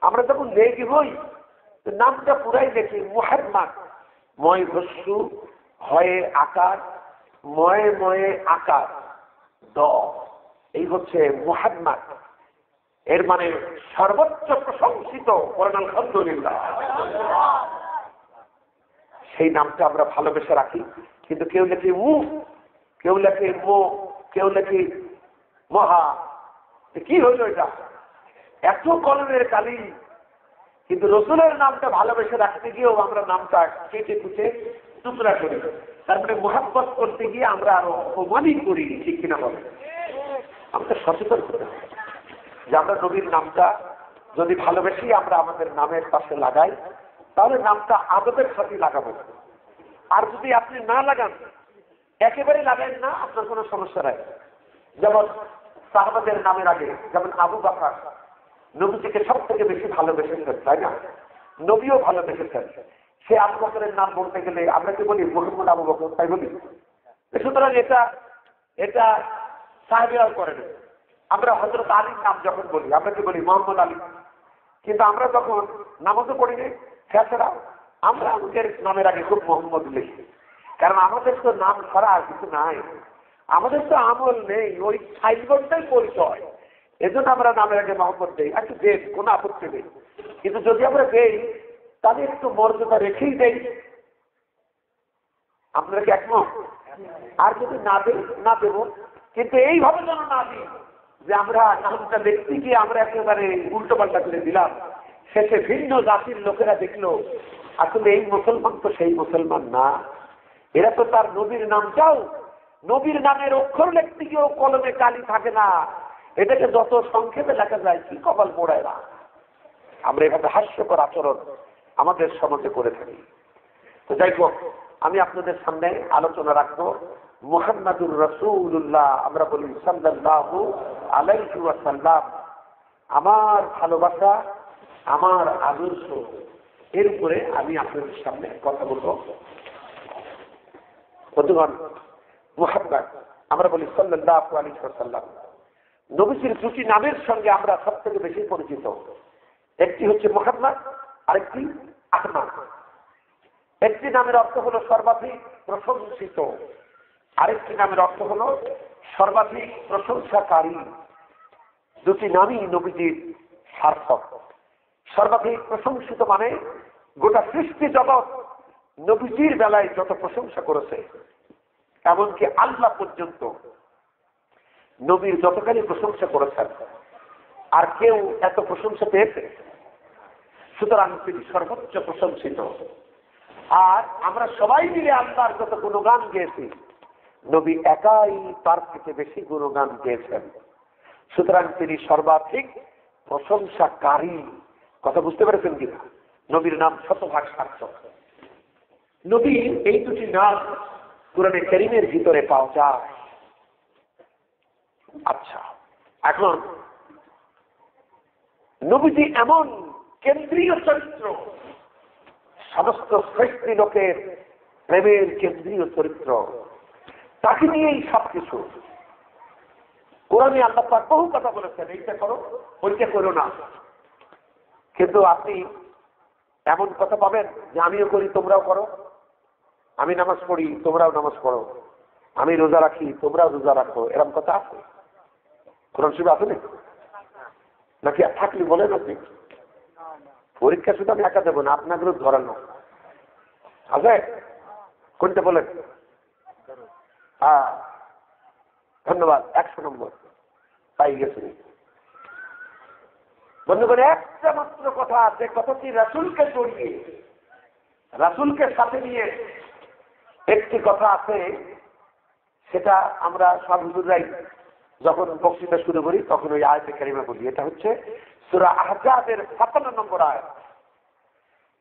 আমরা যখন লেখি হই, নামটা পুরাই দেখি মুহাম্মদ, ময় হস্যু, হয়ে আকার, ময়ে ময়ে আকার, দ, এই হচ্ছে মুহাম্মদ। এর মানে সর্বোচ্চ প্রশংসিত, আলহামদুলিল্লাহ। সেই নামটা আমরা ভালোবেসে রাখি, কিন্তু কেউ লেখে মুখ, কেউ লেখে মো, কেউ লেখে মহা। কি হইল এটা? এত কলমের কালি, কিন্তু রসুলের নামটা ভালোবেসে রাখতে গিয়েও আমরা নামটা কেটে কুটে টুকরা করি। তারপরে মোহাব্বত করতে গিয়ে আমরা আরো অপমানই করি, ঠিক কিনা বলে? আমাদের সচেতন করে যে আমরা নবীর নামটা যদি ভালোবেসে আমরা আমাদের নামের পাশে লাগাই, তাহলে নামটা আদবের সাথে লাগাবো। আর যদি আপনি না লাগান, একেবারে লাগান না, আপনার কোনো সমস্যা নাই। যেমন সাহাবাদের নামের আগে যেমন আবু বকর নবীজিকে সব থেকে বেশি ভালোবেসেছেন, তাই না? নবীও ভালোবেসেছেন। সে আবু বকরের নাম বলতে গেলে আমরা কি বলি? মুহাম্মদ আবু বকর, তাই বলি। সুতরাং এটা সাহাবীরাও করেন। আমরা হযরত আলীর নাম যখন বলি আমরা কি বলি? মোহাম্মদ আলী। কিন্তু আমরা যখন নামাজও পড়ি না, তাছাড়া আমরা আমাদের নামের আগে খুব মোহাম্মদ লিখি। কারণ আমাদের তো নাম ছাড়া আর কিছু নাই, আমাদের তো আমল নেই, ওই সাইনবোর্ডটাই পরিচয়। এজন্য আমরা নামের আগে মোহাম্মদ দেই। একটু দেন, কোনো আপত্তি নেই। কিন্তু যদি আমরা দেই তাহলে একটু মর্যাদা রেখেই দেই। আপনারা কি একমত? আর যদি না দেই, না দেব, কিন্তু এইভাবে যেন না দিই যে আমরা নামটা দেখতে গিয়ে আমরা একেবারে উল্টো পাল্টা করে দিলাম। শেষে ভিন্ন জাতির লোকেরা দেখলো আসলে এই মুসলমান তো সেই মুসলমান না, এরা তো তার নবীর নামটাও, নবীর নামের অক্ষর লিখতে গিয়েও কলমে কালি থাকে না, এটাকে যত সংক্ষেপে লেখা যায়, কি কপাল পোড়ায় না। আমরা এভাবে হাস্যকর আচরণ আমাদের সমাজে করে থাকি। তো যাই হোক, আমি আপনাদের সামনে আলোচনা রাখবো মুহাম্মাদুর রাসূলুল্লাহ, আমরা বলি সাল্লাল্লাহু আলাইহি ওয়াসাল্লাম, আমার ভালোবাসা, আমার আদর্শ, এর উপরে আমি আপনাদের সামনে কথা বলবো। বন্ধুগণ, মুহাম্মদ আমরা বলি সাল্লাল্লাহু আলাইহি ওয়াসাল্লাম, নবীজির দুটি নামের সঙ্গে আমরা সবথেকে বেশি পরিচিত। একটি হচ্ছে মুহাম্মদ, আরেকটি আহমদ। একটি নামের অর্থ হলো সর্বাধিক প্রশংসিত, আরেকটি নামের অর্থ হলো সর্বাধিক প্রশংসাকারী। দুটি নামই নবীজির সার্থক। সর্বাধিক প্রশংসিত মানে গোটা সৃষ্টি জগৎ নবীজির বেলায় যত প্রশংসা করেছে, এমনকি আল্লাহ পর্যন্ত নবীর যতখানি প্রশংসা করেছেন, আর কেউ এত প্রশংসা পেয়েছে? সুতরাং তিনি সর্বোচ্চ প্রশংসিত। আর আমরা সবাই মিলে আল্লাহর যত গুণগান গেয়েছি, নবী একাই তার থেকে বেশি গুণগান গেয়েছেন। সুতরাং তিনি সর্বাধিক প্রশংসাকারী। কথা বুঝতে পেরেছেন কিনা? নবীর নাম শতভাগ সার্থক। নবীর এই দুটি নাম কোরআনে কারীমের ভিতরে পাওয়া যায়। আচ্ছা, এখন নবীজি এমন কেন্দ্রীয় চরিত্র, সমস্ত সৃষ্টি লোকের প্রেমের কেন্দ্রীয় চরিত্র, তাকে নিয়েই সবকিছু। কোরআনে আল্লাহ পাক বহু কথা বলেছেন, এইটা করো, ওইটা করো না। কিন্তু আপনি এমন কথা পাবেন যে আমিও করি তোমরাও করো, আমি নামাজ পড়ি তোমরাও নামাজ পড়ো, আমি রোজা রাখি তোমরাও রোজা রাখো, এরকম কথা আছে কোরআন শরীফে? আছে নাকি? থাকলে বলেন আপনি। পরীক্ষা শুধু আমি একা দেবো না, আপনাদেরও ধরানো আছে। কোনটা বলেন? হ্যাঁ, ধন্যবাদ, 100 নম্বর পাই গেছে। বন্ধুগণ, একটা মাত্র কথা আছে, কথাটি রাসূলকে জড়িয়ে, রাসূলকে সাথে নিয়ে একটি কথা আছে, সেটা আমরা সব হুজুররাই যখন বক্তৃতা শুরু করি তখন ওই আয়াতে কারিমা বলি। এটা হচ্ছে সূরা আহজাবের 57 নম্বর আয়াত।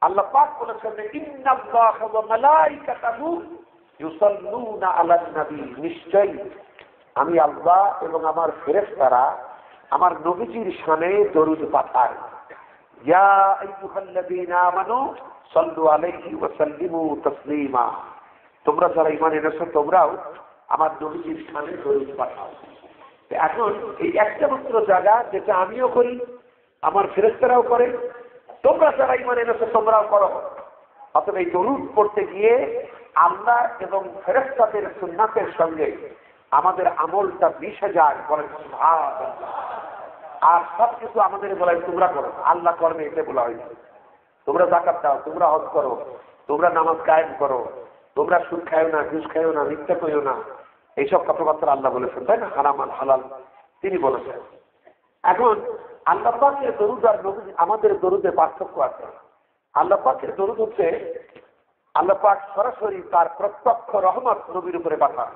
আল্লাহ পাক বলেছেন, ইন্নাল্লাহা ওয়া মালাইকাতাহু ইউসাল্লুনা আলান নবী, নিশ্চয়ই আমি আল্লাহ এবং আমার ফেরেশতারা আমার নবীজির শানে দরুদ পাঠায়। ইয়া আইয়ুহাল্লাযীনা আমানু সাল্লু আলাইহি ওয়া সাল্লিমু তাসলিমা, তোমরা যারা ঈমান এনেছো তোমরাও আমার নবীজির শানে দরুদ পাঠাও। এখন এই একটা মাত্র জায়গা যেটা আমিও করি, আমার ফেরেশতারাও করে, তোমরা যারা ঈমান এনেছো তোমরাও করো। অতএব এই দরুদ পড়তে গিয়ে আল্লাহ এবং ফেরেশতাদের সুন্নাতের সঙ্গে আমাদের আমলটা মিশে যায়। বলেন সুবহানাল্লাহ। আর সব কিছু আমাদের বলে তোমরা করো, আল্লাহ করবে এটা বলা হয়নি। তোমরা যাকাত দাও, তোমরা হজ করো, তোমরা নামাজ কায়েম করো, তোমরা সুদ খাইও না, ঘুষ খাইও না, মিথ্যা কইও না, এইসব কথাবার্তা আল্লাহ বলেছেন, তাই না? হারাম আর হালাল তিনি বলেছেন। এখন আল্লাহ পাকের দরুদ আর নবী আমাদের দরুদে পার্থক্য আছে। আল্লাহ পাকের দরুদ হচ্ছে আল্লাহ পাক সরাসরি তার প্রত্যক্ষ রহমত নবীর উপরে পাঠান,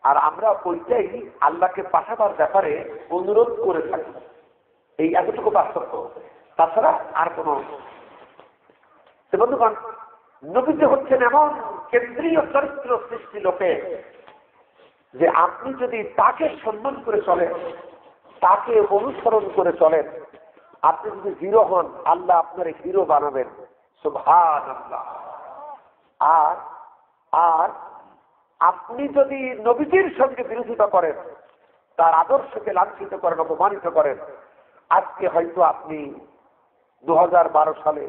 আর আমরা ওইটাই আল্লাহকে পাঠাবার ব্যাপারে অনুরোধ করে থাকি। এই এতটুকু পার্থক্য, তাছাড়া আর কোন। বন্ধুগণ, নবীজি হচ্ছেন এমন কেন্দ্রীয় চরিত্র সৃষ্টি লোকে যে আপনি যদি তাকে সম্মান করে চলেন, তাকে অনুসরণ করে চলেন, আপনি যদি হিরো হন, আল্লাহ আপনার হিরো বানাবেন। সুবহানাল্লাহ। আর আর আপনি যদি নবীজির সঙ্গে বিরোধিতা করেন, তার আদর্শকে লাঞ্ছিত করেন, অপমানিত করেন, আজকে হয়তো আপনি 2012 সালে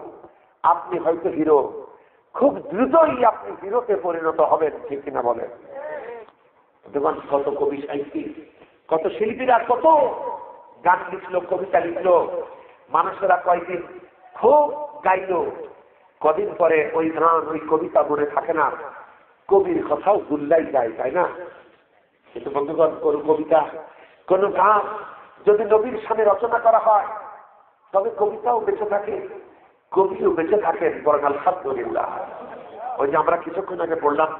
আপনি হয়তো হিরো, খুব দ্রুতই আপনি হিরোতে পরিণত হবেন, ঠিক কিনা বলেন? দেখুন কত কবি সাহিত্যিক, কত শিল্পীরা কত গান লিখলো, কবিতা লিখলো, মানুষেরা কয়েকদিন খুব গাইল, কদিন পরে ওই গান ওই কবিতা মনে থাকে না, কবির কথাও গুল্লাই যায়, তাই না? কিন্তু বন্ধুগণ, কোন কবিতা কোন গান যদি নবীর সামনে রচনা করা হয়, তবে কবিতাও বেঁচে থাকে, কবিও বেঁচে থাকেন, বরং আলহামদুলিল্লাহ। ওই যে আমরা কিছুক্ষণ আগে পড়লাম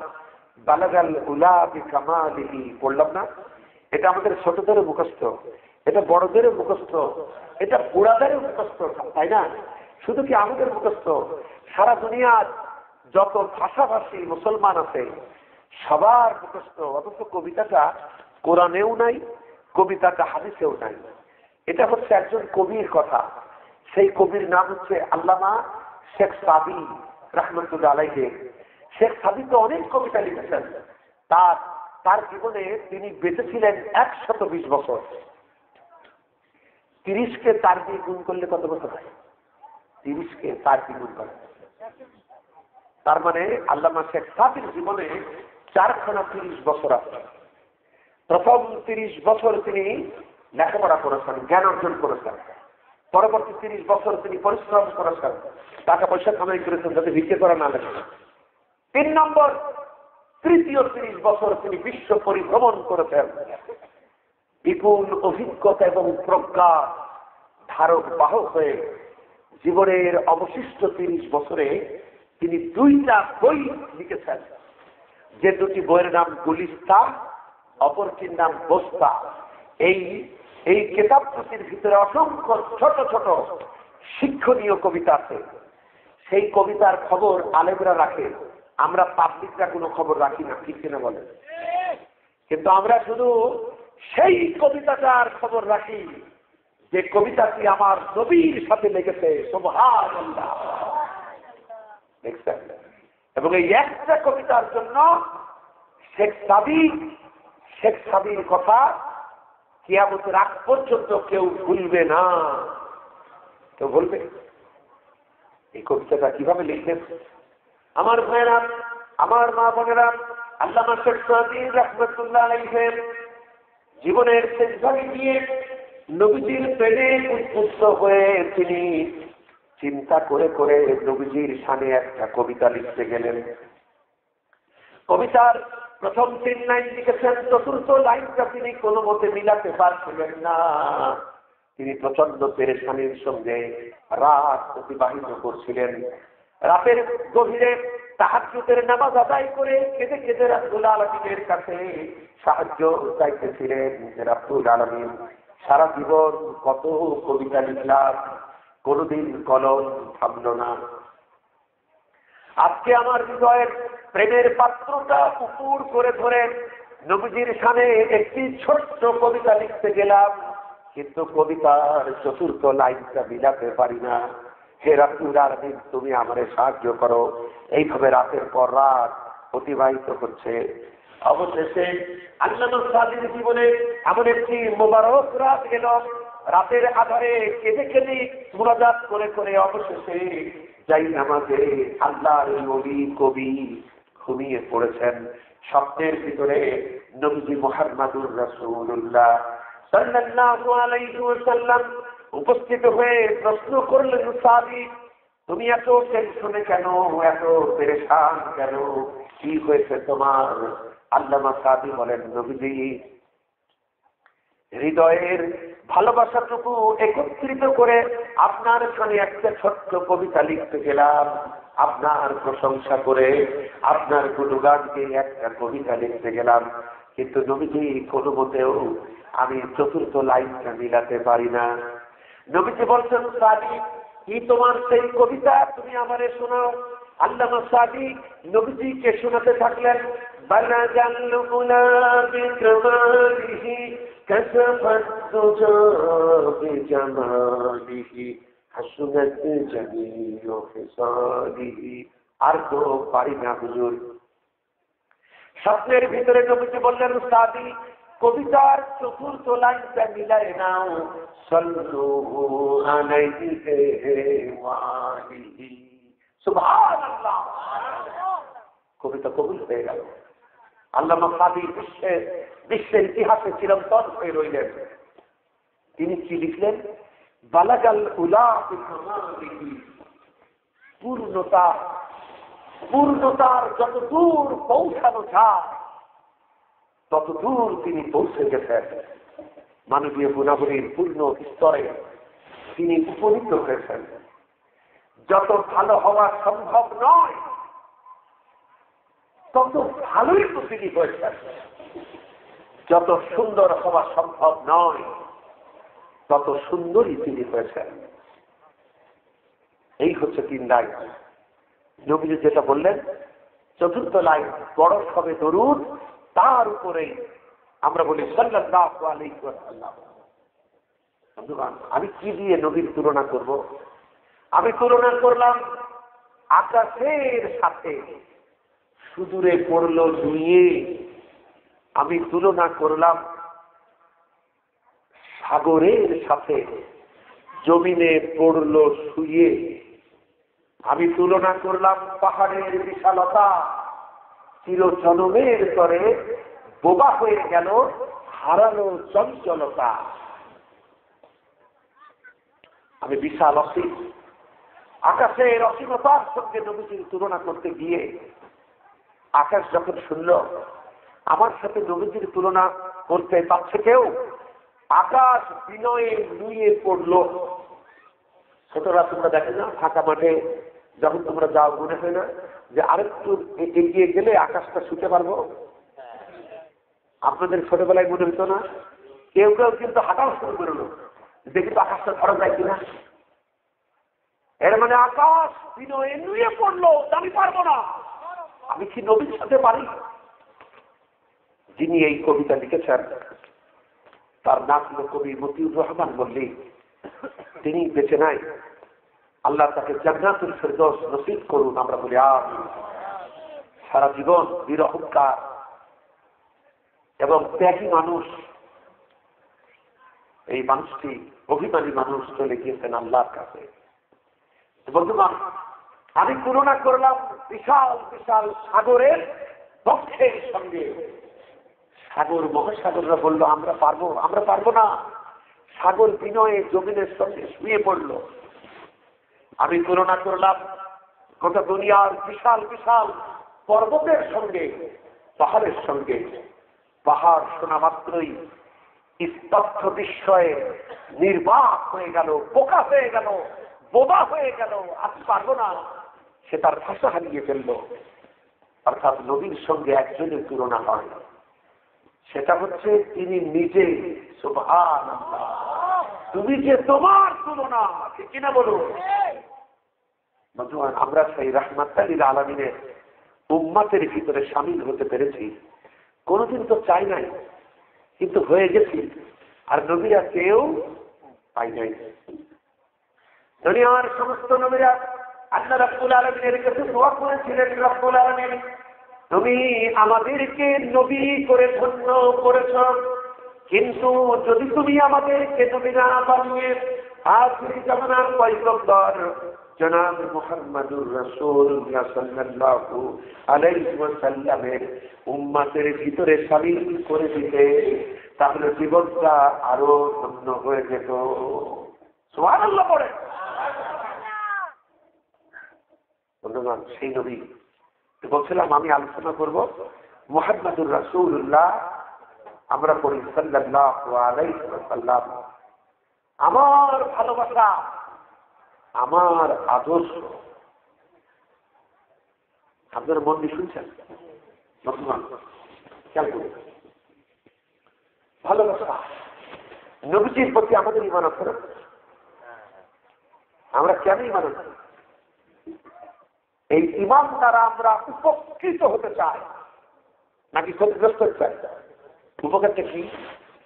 বালাগাল উলা বিকামালিহি, পড়লাম না? এটা আমাদের ছোটদেরও মুখস্থ, এটা বড়দেরও মুখস্থ, এটা বুড়াদেরও মুখস্থ, তাই না? শুধু কি আমাদের মুখস্থ, সারা দুনিয়ার যত ভাষাভাষী মুসলমান আছে সবার মুখস্থ। অথচ কবিতাটা কোরআনেও নাই, কবিতাটা হাদিসেও নাই। এটা হচ্ছে একজন কবির কথা। সেই কবির নাম হচ্ছে আল্লামা শেখ সাদি রাহমাতুল্লাহ আলাইহি। শেখ সাদি তো অনেক কবিতা লিখেছেন। তার জীবনে তিনি বেঁচে ছিলেন 120 বছর। 30কে 4 দিয়ে গুণ করলে কত বছর হয়? 30কে 4 দিয়ে গুণ করে, তার মানে আল্লামা শেখ সাদির জীবনে 4খানা 30 বছর আছে। প্রথম 30 বছর তিনি লেখাপড়া করেছেন, জ্ঞান অর্জন করেছেন। পরবর্তী 30 বছর তিনি পরিশ্রম করেছেন, টাকা পয়সা কামাই করেছেন, যাতে ভিক্ষে করা না লাগে। 3 নম্বর, তৃতীয় 30 বছর তিনি বিশ্ব পরিভ্রমণ করেছেন। বিপুল অভিজ্ঞতা এবং প্রজ্ঞা ধারক বাহক হয়ে জীবনের অবশিষ্ট 30 বছরে তিনি 2টা বই লিখেছেন, যে 2টি বইয়ের নাম গুলিস্তা, অপরটির নাম বস্তা। এই কিতাব দুটির ভিতরে অসংখ্য ছোট ছোট শিক্ষণীয় কবিতা আছে। সেই কবিতার খবর আলেমরা রাখে, আমরা পাবলিকরা কোনো খবর রাখি না, ঠিক কিনা বলেন? কিন্তু আমরা শুধু সেই কবিতাটার খবর রাখি যে কবিতাটি আমার নবীর সাথে লেগেছে। সুবহানাল্লাহ। এবং এই একটা কবিতার জন্য শেখ সাদির কথা কিয়ামতের আগ পর্যন্ত কেউ ভুলবে না। কেউ বলবে এই কবিতাটা কিভাবে লিখলেন? আমার ভাইরা, আমার মা বোনেরা, আল্লামা শেখ সাদি রাহমাতুল্লাহ আলাইহি জীবনের শেষ ভাগে গিয়ে নবীজির প্রেমে উদ্বুদ্ধ হয়ে তিনি চিন্তা করে করে নবীজির শানে একটা কবিতা লিখতে গেলেন। কবিতার প্রথম 3 লাইন লিখেছেন, চতুর্থ লাইনটা তিনি কোনো মতে মিলাতে পারছিলেন না। তিনি প্রচন্ড পেরেশানির সঙ্গে রাত অতিবাহিত করছিলেন। রাতের গভীরে তাহাজ্জুদের নামাজ আদায় করে কেঁদে কেঁদে রাব্বুল আলামিনের কাছে সাহায্য চাইতেছিলেন। যে রাব্বুল আলামিন, সারা জীবন কত কবিতা লিখলাম, কোনদিন কলম থামলো না। আজকে আমার হৃদয়ের প্রেমের পাত্রটা পুকুর করে ধরে নবীজির শানে একটি ছোট্ট কবিতা লিখতে গেলাম, কিন্তু কবিতার চতুর্থ লাইনটা মিলাতে পারি না। হে রাব্বুল আলামিন, তুমি আমারে সাহায্য করো। এইভাবে রাতের পর রাত অতিবাহিত হচ্ছে। অবশেষে আল্লামা সাদির জীবনে এমন একটি মোবারক রাত গেল। রাতের আধারে কেঁদে কেঁদে মুনাজাত করে করে অবশেষে যাই নামাজে আল্লাহর নবী কবি ঘুমিয়ে পড়েছেন। স্বপ্নের ভিতরে নবী মুহাম্মদুর রাসূলুল্লাহ সাল্লাল্লাহু আলাইহি ওয়াসাল্লাম উপস্থিত হয়ে প্রশ্ন করলেন, সাদি, তুমি এত টেনশনে কেন, এত পেরেশান কেন, কি হয়েছে তোমার? আল্লামা সাদি বলেন, নবীজি হৃদয়ের ভালোবাসাটুকু একত্রিত করে আপনার সঙ্গে একটা ছোট্ট কবিতা লিখতে গেলাম, আপনার প্রশংসা করে আপনার গুণগানকে একটা কবিতা লিখতে গেলাম, কিন্তু নবীজি কোনো মতেও আমি চতুর্থ লাইনটা মিলাতে পারি না। নবীজি বলছেন, সাদি কি তোমার সেই কবিতা, তুমি আমারে শোনাও। আল্লামা সাদি নবীজিকে শোনাতে থাকলেন, বালাগাল গুলাবি কামালিহি কাসাফাত দুজা বিজামালিহি হাসনাত জামিউ ফিসালিহি। আর তো পারি না হুজুর। স্বপ্নের ভিতরে নবীজি বললেন, সাদি কবিতার চতুর্থ লাইনটা মিলাই নাও, সাল্লু আলাইহি ওয়া আলিহি। সুবহানাল্লাহ। কবিতা কবুল হয়ে গেল। আল্লামা সাদি বিশ্বের ইতিহাসে চিরন্তন হয়ে রইলেন। তিনি কি লিখলেন? বালাগাল উলা বিকামালিহি, পূর্ণতার যত দূর পৌঁছানো যায় তত দূর তিনি পৌঁছে গেছেন। মানবীয় গুণাবলীর পূর্ণ স্তরে তিনি উপনীত হয়েছেন। যত ভালো হওয়া সম্ভব নয় তত ভালোই তো তিনি হয়েছেন। যত সুন্দর হওয়া সম্ভব নয় তত সুন্দরই তিনি হয়েছেন। এই হচ্ছে 3 লাইন। নবীজি যেটা বললেন, চতুর্থ লাইন বড় সবে দরুদ, তার উপরে আমরা বলি সাল্লাল্লাহু আলাইহি ওয়াসাল্লাম। আমি কি দিয়ে নবীর তুলনা করব? আমি তুলনা করলাম আকাশের সাথে, সুদূরে পড়লো ধুয়ে। আমি তুলনা করলাম সাগরের সাথে, জমিনে পড়লো শুয়ে। আমি তুলনা করলাম পাহাড়ের বিশালতা, চিরজনমের তরে বোবা হয়ে গেল হারানো চঞ্চলতা। আমি বিশাল অসীম আকাশের অসীমতার সঙ্গে নবীজির তুলনা করতে গিয়ে আকাশ যখন শুনল আমার সাথে নবীজির তুলনা করতে পারছে কেউ, আকাশ বিনয়ে নুয়ে পড়ল। ছোটরা তোমরা দেখে না, ফাঁকা মাঠে যখন তোমরা যাও মনে হয় না যে আরেকটু এগিয়ে গেলে আকাশটা ছুঁতে পারবো? আপনাদের ছোটবেলায় মনে হতো না? কেউ কেউ কিন্তু হাঁটাও শুরু করলো, দেখি তো আকাশটা ধরা যায় কিনা। এর মানে আকাশ বিনয়ে নুয়ে পড়লো, আমি পারবো না। আমি কি নবীর সাথে পারি? যিনি এই কবিতা লিখেছেন তার নাম হল কবি মতিউর রহমান মল্লিক। তিনি বেঁচে নাই। আল্লাহ তাকে জান্নাতুল ফেরদৌস নসিব করুন, আমরা বলি আমিন। সারা জীবন নিরহংকার এবং ত্যাগী মানুষ, এই মানুষটি অভিমানী মানুষ চলে গিয়েছেন আল্লাহর কাছে। বন্ধুগণ, আমি তুলনা করলাম বিশাল বিশাল সাগরের পক্ষের সঙ্গে। সাগর মহাসাগররা বললো আমরা পারবো না। সাগর বিনয়ে জমিনের সঙ্গে শুয়ে পড়লো। আমি তুলনা করলাম গোটা দুনিয়ার বিশাল বিশাল পর্বতের সঙ্গে, পাহাড়ের সঙ্গে। পাহাড় শোনা মাত্রই স্তব্ধ বিস্ময়ে নির্বাক হয়ে গেল, বোকা হয়ে গেল, বোবা হয়ে গেল, আজ পারবো না, সে তার ভাষা হারিয়ে ফেলল। অর্থাৎ নবীর সঙ্গে একজনের তুলনা হয়, সেটা হচ্ছে তিনি নিজে। সুবহানাল্লাহ। তুমি যে তোমার তুলনা, কিনা বলুন? বন্ধুগণ, আমরা সেই রাহমাতুল লিল আলামিনের উম্মতের ভিতরে শামিল হতে পেরেছি। কোনদিন তো চাই নাই, কিন্তু হয়ে গেছি। আর নবীরা কেউ পাই নাই। দুনিয়ার সমস্ত নবীরা আল্লাহ রাব্বুল আলামিনের কাছে দোয়া করেছিলেন, রব্বুল আলামিন তুমি আমাদেরকে নবী করে ধন্য করেছ, কিন্তু যদি তুমি আমাদেরকে নবী না বানিয়ে আখিরি জামানার পয়গম্বর জনাব মুহাম্মদুর রাসূলুল্লাহ সাল্লাল্লাহু আলাইহি ওয়াসাল্লামের উম্মতের ভিতরে শামিল করে দিতে, তাহলে জীবনটা আরো ধন্য হয়ে যেত। সুবহানাল্লাহ পড়ে। বন্ধুগণ, সেই নবী বলছিলাম আমি আলোচনা করব মুহাম্মাদুর রাসূলুল্লাহ, আমরা পড়ি সাল্লাল্লাহু আলাইহি ওয়াসাল্লাম। আমার ভালোবাসা, আমার আদর্শ। আপনার মন দিয়ে শুনছেন? মুসলমান খেয়াল করুন, ভালোবাসা নবীজির প্রতি আমাদের ঈমান আছে না? আমরা কেন ঈমান আনি? এই ঈমান দ্বারা আমরা উপকৃত হতে চাই নাকি ক্ষতিগ্রস্ত হতে চাই? উপকারটা কি?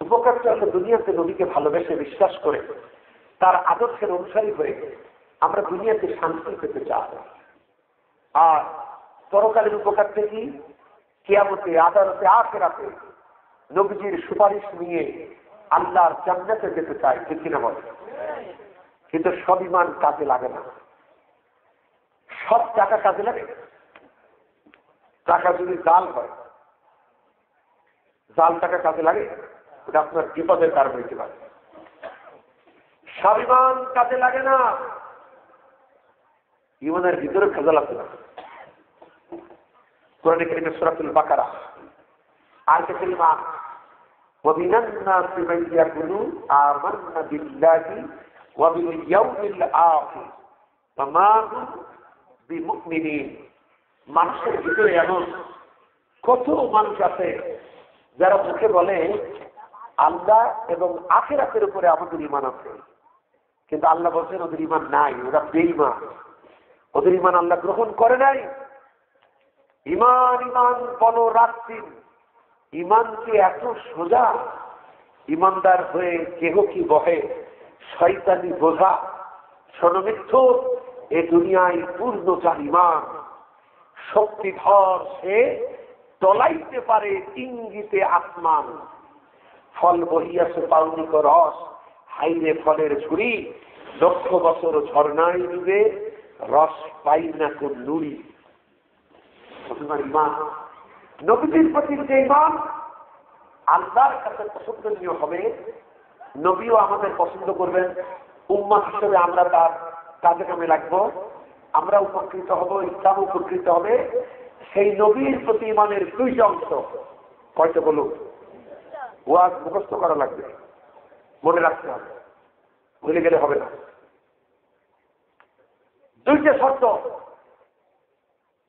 উপকারটা হচ্ছে দুনিয়াতে নবীকে ভালোবেসে বিশ্বাস করে তার আদর্শের অনুসারী হয়ে আমরা দুনিয়াতে শান্তি পেতে চাই। আর পরকালের উপকারটা কি? কিয়ামতে, আদালতে, আখিরাতে নবীজির সুপারিশ নিয়ে আল্লাহর জান্নাতে যেতে চাই, ঠিক কিনা বলে? কিন্তু সব ঈমান কাজে লাগে না। সব টাকা কাজে লাগে? টাকা যদি জাল হয়, জাল টাকা কাজে লাগে, ওটা আপনার বিপদের কারণ হইতে পারে। সব ঈমান কাজে লাগে না। ঈমানের ভিতরে ভেজাল আছে না। কোরআনে কারীমে সূরাতুল বাকারা আয়াত কারিমা ওয়ামিনান নাসি মান ইয়াকুলু আমান্না বিল্লাহি ওয়া বিল ইয়াউমিল আখির ওয়া মা হুম বিমুমিনিন। মানুষের ভিতরে এমন কত মানুষ আছে যারা মুখে বলে আল্লাহ এবং আখিরাতের উপরে আমাদের ঈমান আছে, কিন্তু আল্লাহ বলছেন ওদের ঈমান নাই, ওরা বেঈমান, ওদের ঈমান আল্লাহ গ্রহণ করে নাই। ঈমান ঈমান বলো রাখছি, ঈমান কি এত সোজা? ঈমানদার হয়ে কেহ কি বহে শয়তানি বোঝা? শোনমিত্র, এ দুনিয়ায় পূর্ণচার ঈমান, শক্তিধর সে তলাইতে পারে ইঙ্গিতে আসমান। ফল বহিয়াছে পাউনিক রস, হাইরে ফলের ঝুড়ি, লক্ষ বছর ঝর্ণায় ডুবে রস পাই না কোন নুড়ি। ঈমান, নবীজির প্রতি যে ঈমান আল্লাহর কাছে পছন্দনীয় হবে, নবীও আমাদের পছন্দ করবেন, উম্মাহ হিসেবে আমরা তার কাজে কামে লাগবো, আমরা উপকৃত হব, ইসলাম উপকৃত হবে। সেই নবীর প্রতি ঈমানের দুইটা অংশ। কয়টা বলুন? ওয়াজ মুখস্থ করা লাগবে, মনে রাখতে হবে, ভুলে গেলে হবে না। দুইটা শর্ত,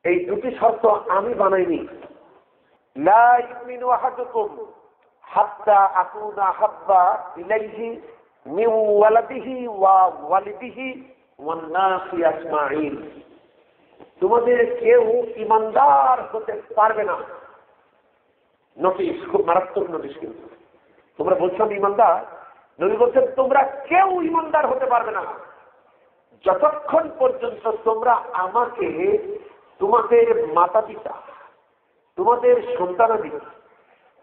এই দুটি শর্ত আমি বানাইনি। লা ইউমিনু আহাদুকুম হাত্তা আকুনা হাব্বা ইলাইহি মিন ওয়ালাদিহি ওয়া ওয়ালিদিহি ওয়ান নাসি আজমাইন। তোমাদের কেউ ঈমানদার হতে পারবে না। নোটিশ, খুব মারাত্মক নোটিশ। কিন্তু তোমরা বলছো আমি ঈমানদার, নবী বলছেন তোমরা কেউ ঈমানদার হতে পারবে না যতক্ষণ পর্যন্ত তোমরা আমাকে, তোমাদের মাতা পিতা, তোমাদের সন্তানাদি,